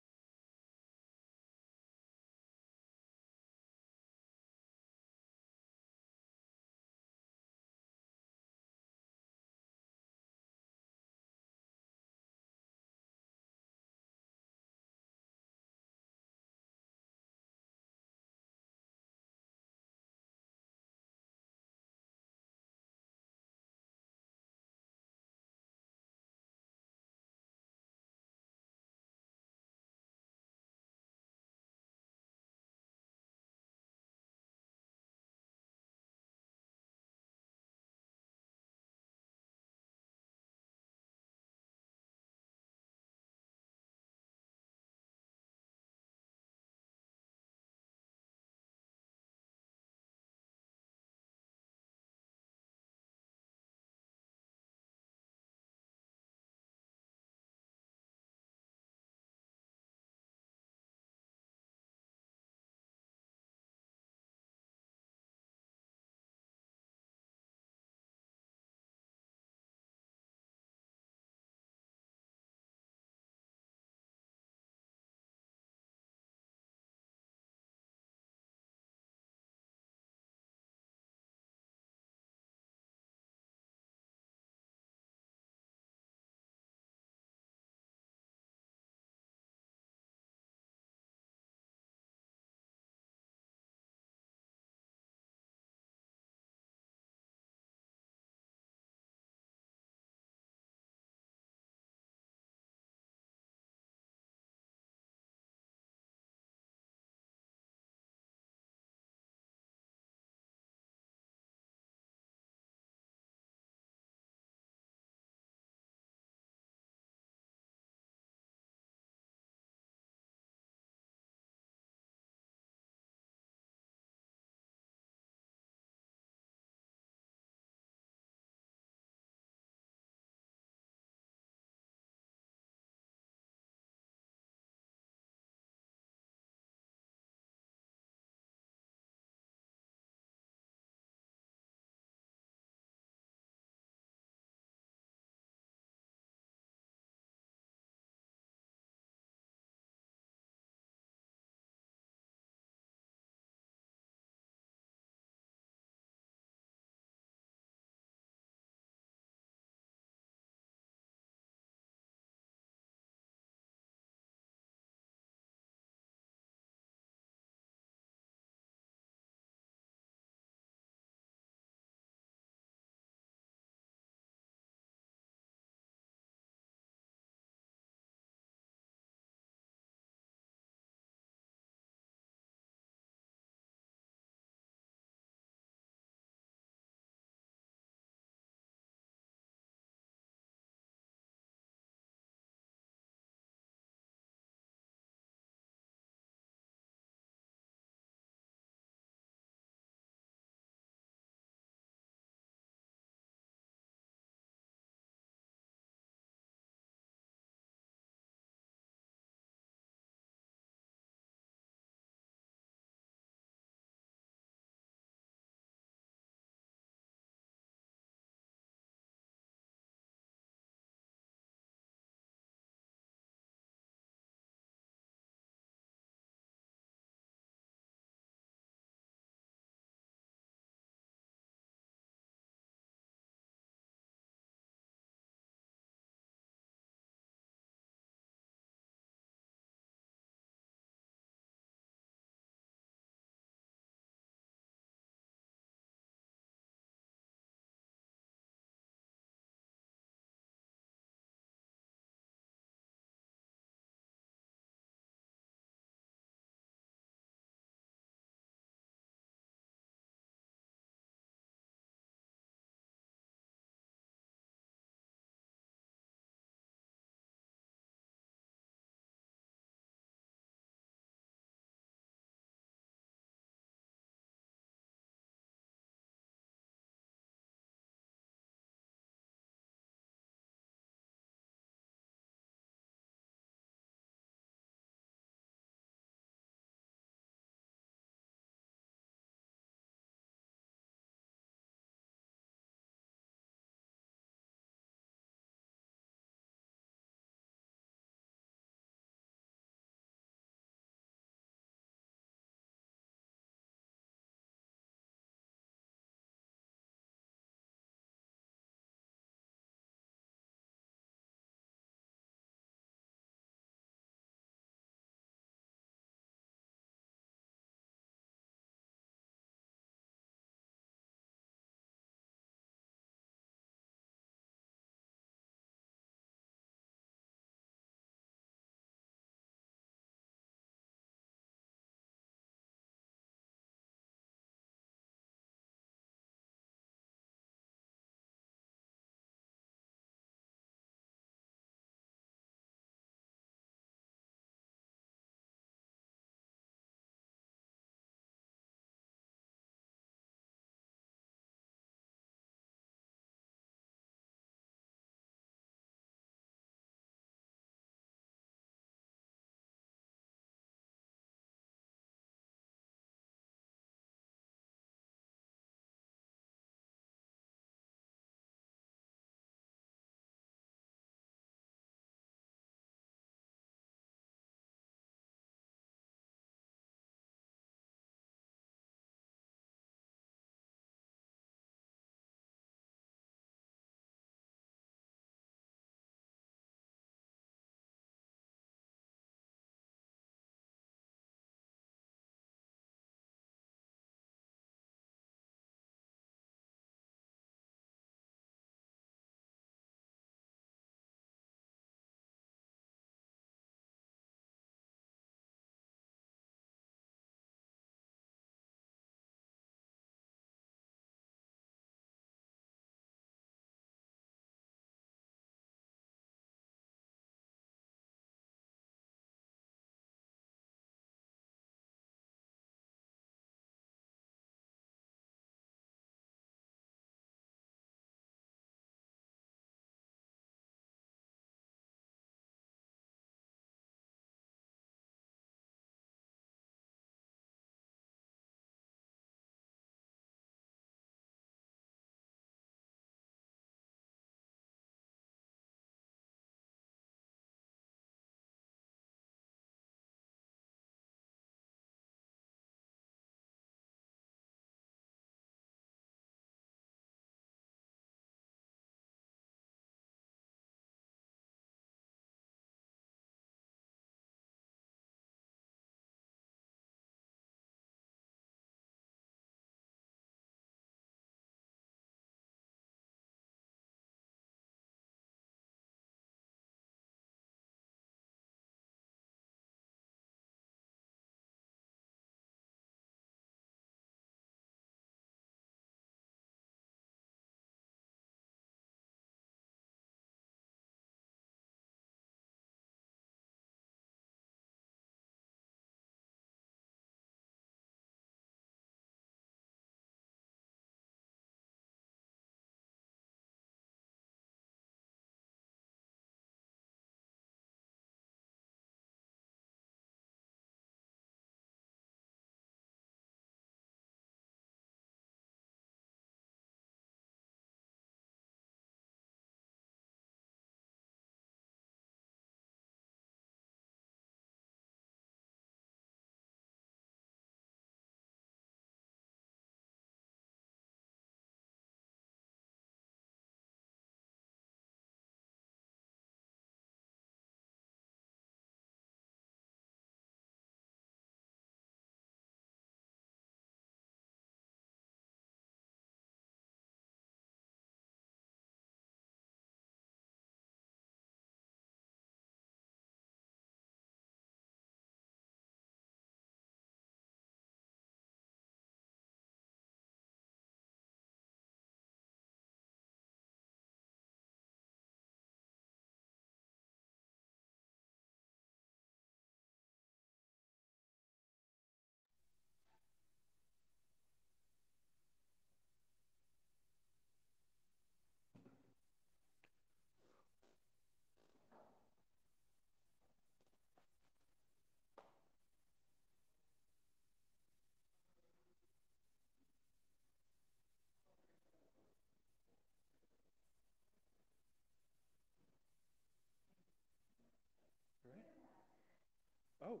Oh,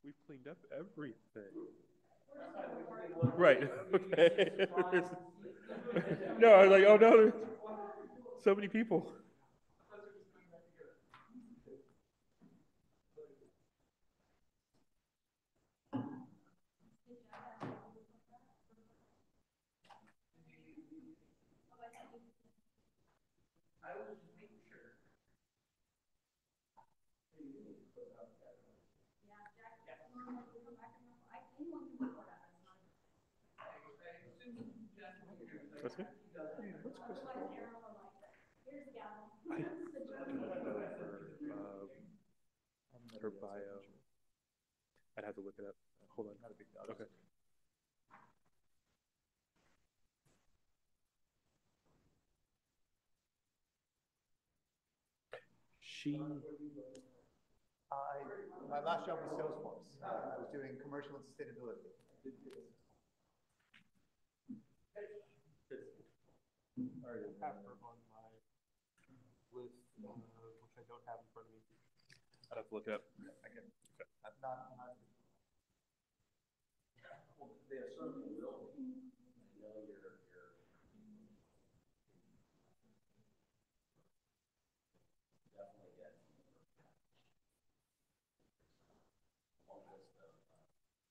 we've cleaned up everything. Right. Okay. No, I was like, oh no, there's so many people. That's good. Her bio. I'd have to look it up. Hold on. Okay. My last job was Salesforce. I was doing commercial and sustainability. I already have her on my list, which I don't have in front of me. I'd have to look it up. Okay. Okay. Not They certainly will. I know you're definitely get a long list of swag.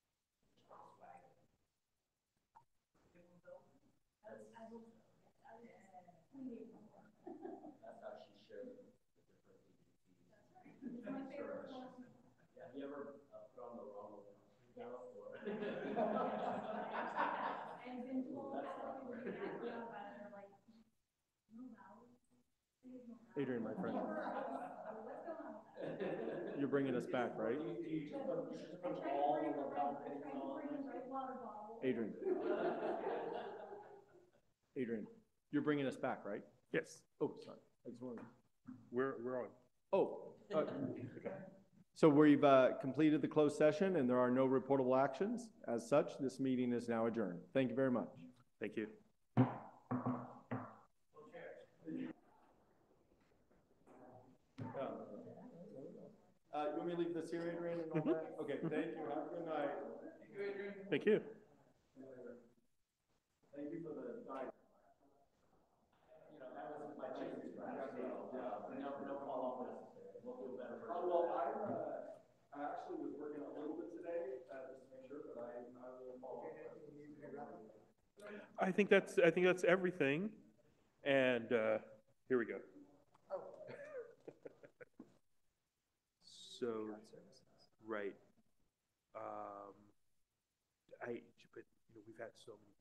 That's how she shared the different agencies. That's my favorite. Have you ever put on the wrong account or? I've been told that people do that about it, they're like, no vowels. Adrian, my friend, What's going on with that? you're bringing us back, right? Adrian. Adrian, you're bringing us back, right? Yes. Oh, sorry. I just wanted. We're on. Oh, okay. So we've completed the closed session and there are no reportable actions. As such, this meeting is now adjourned. Thank you very much. Thank you. You want me to leave this here, Adrian, and all that? Okay, thank you. Have a good night. Thank you, Adrian. Thank you. Thank you for the diet. You know, that was my chicken scratch. No follow-up necessary. We'll do better. Well, I actually was working a little bit today, just to make sure, but I will follow up. I think that's everything. And here we go. So, right. But we've had so many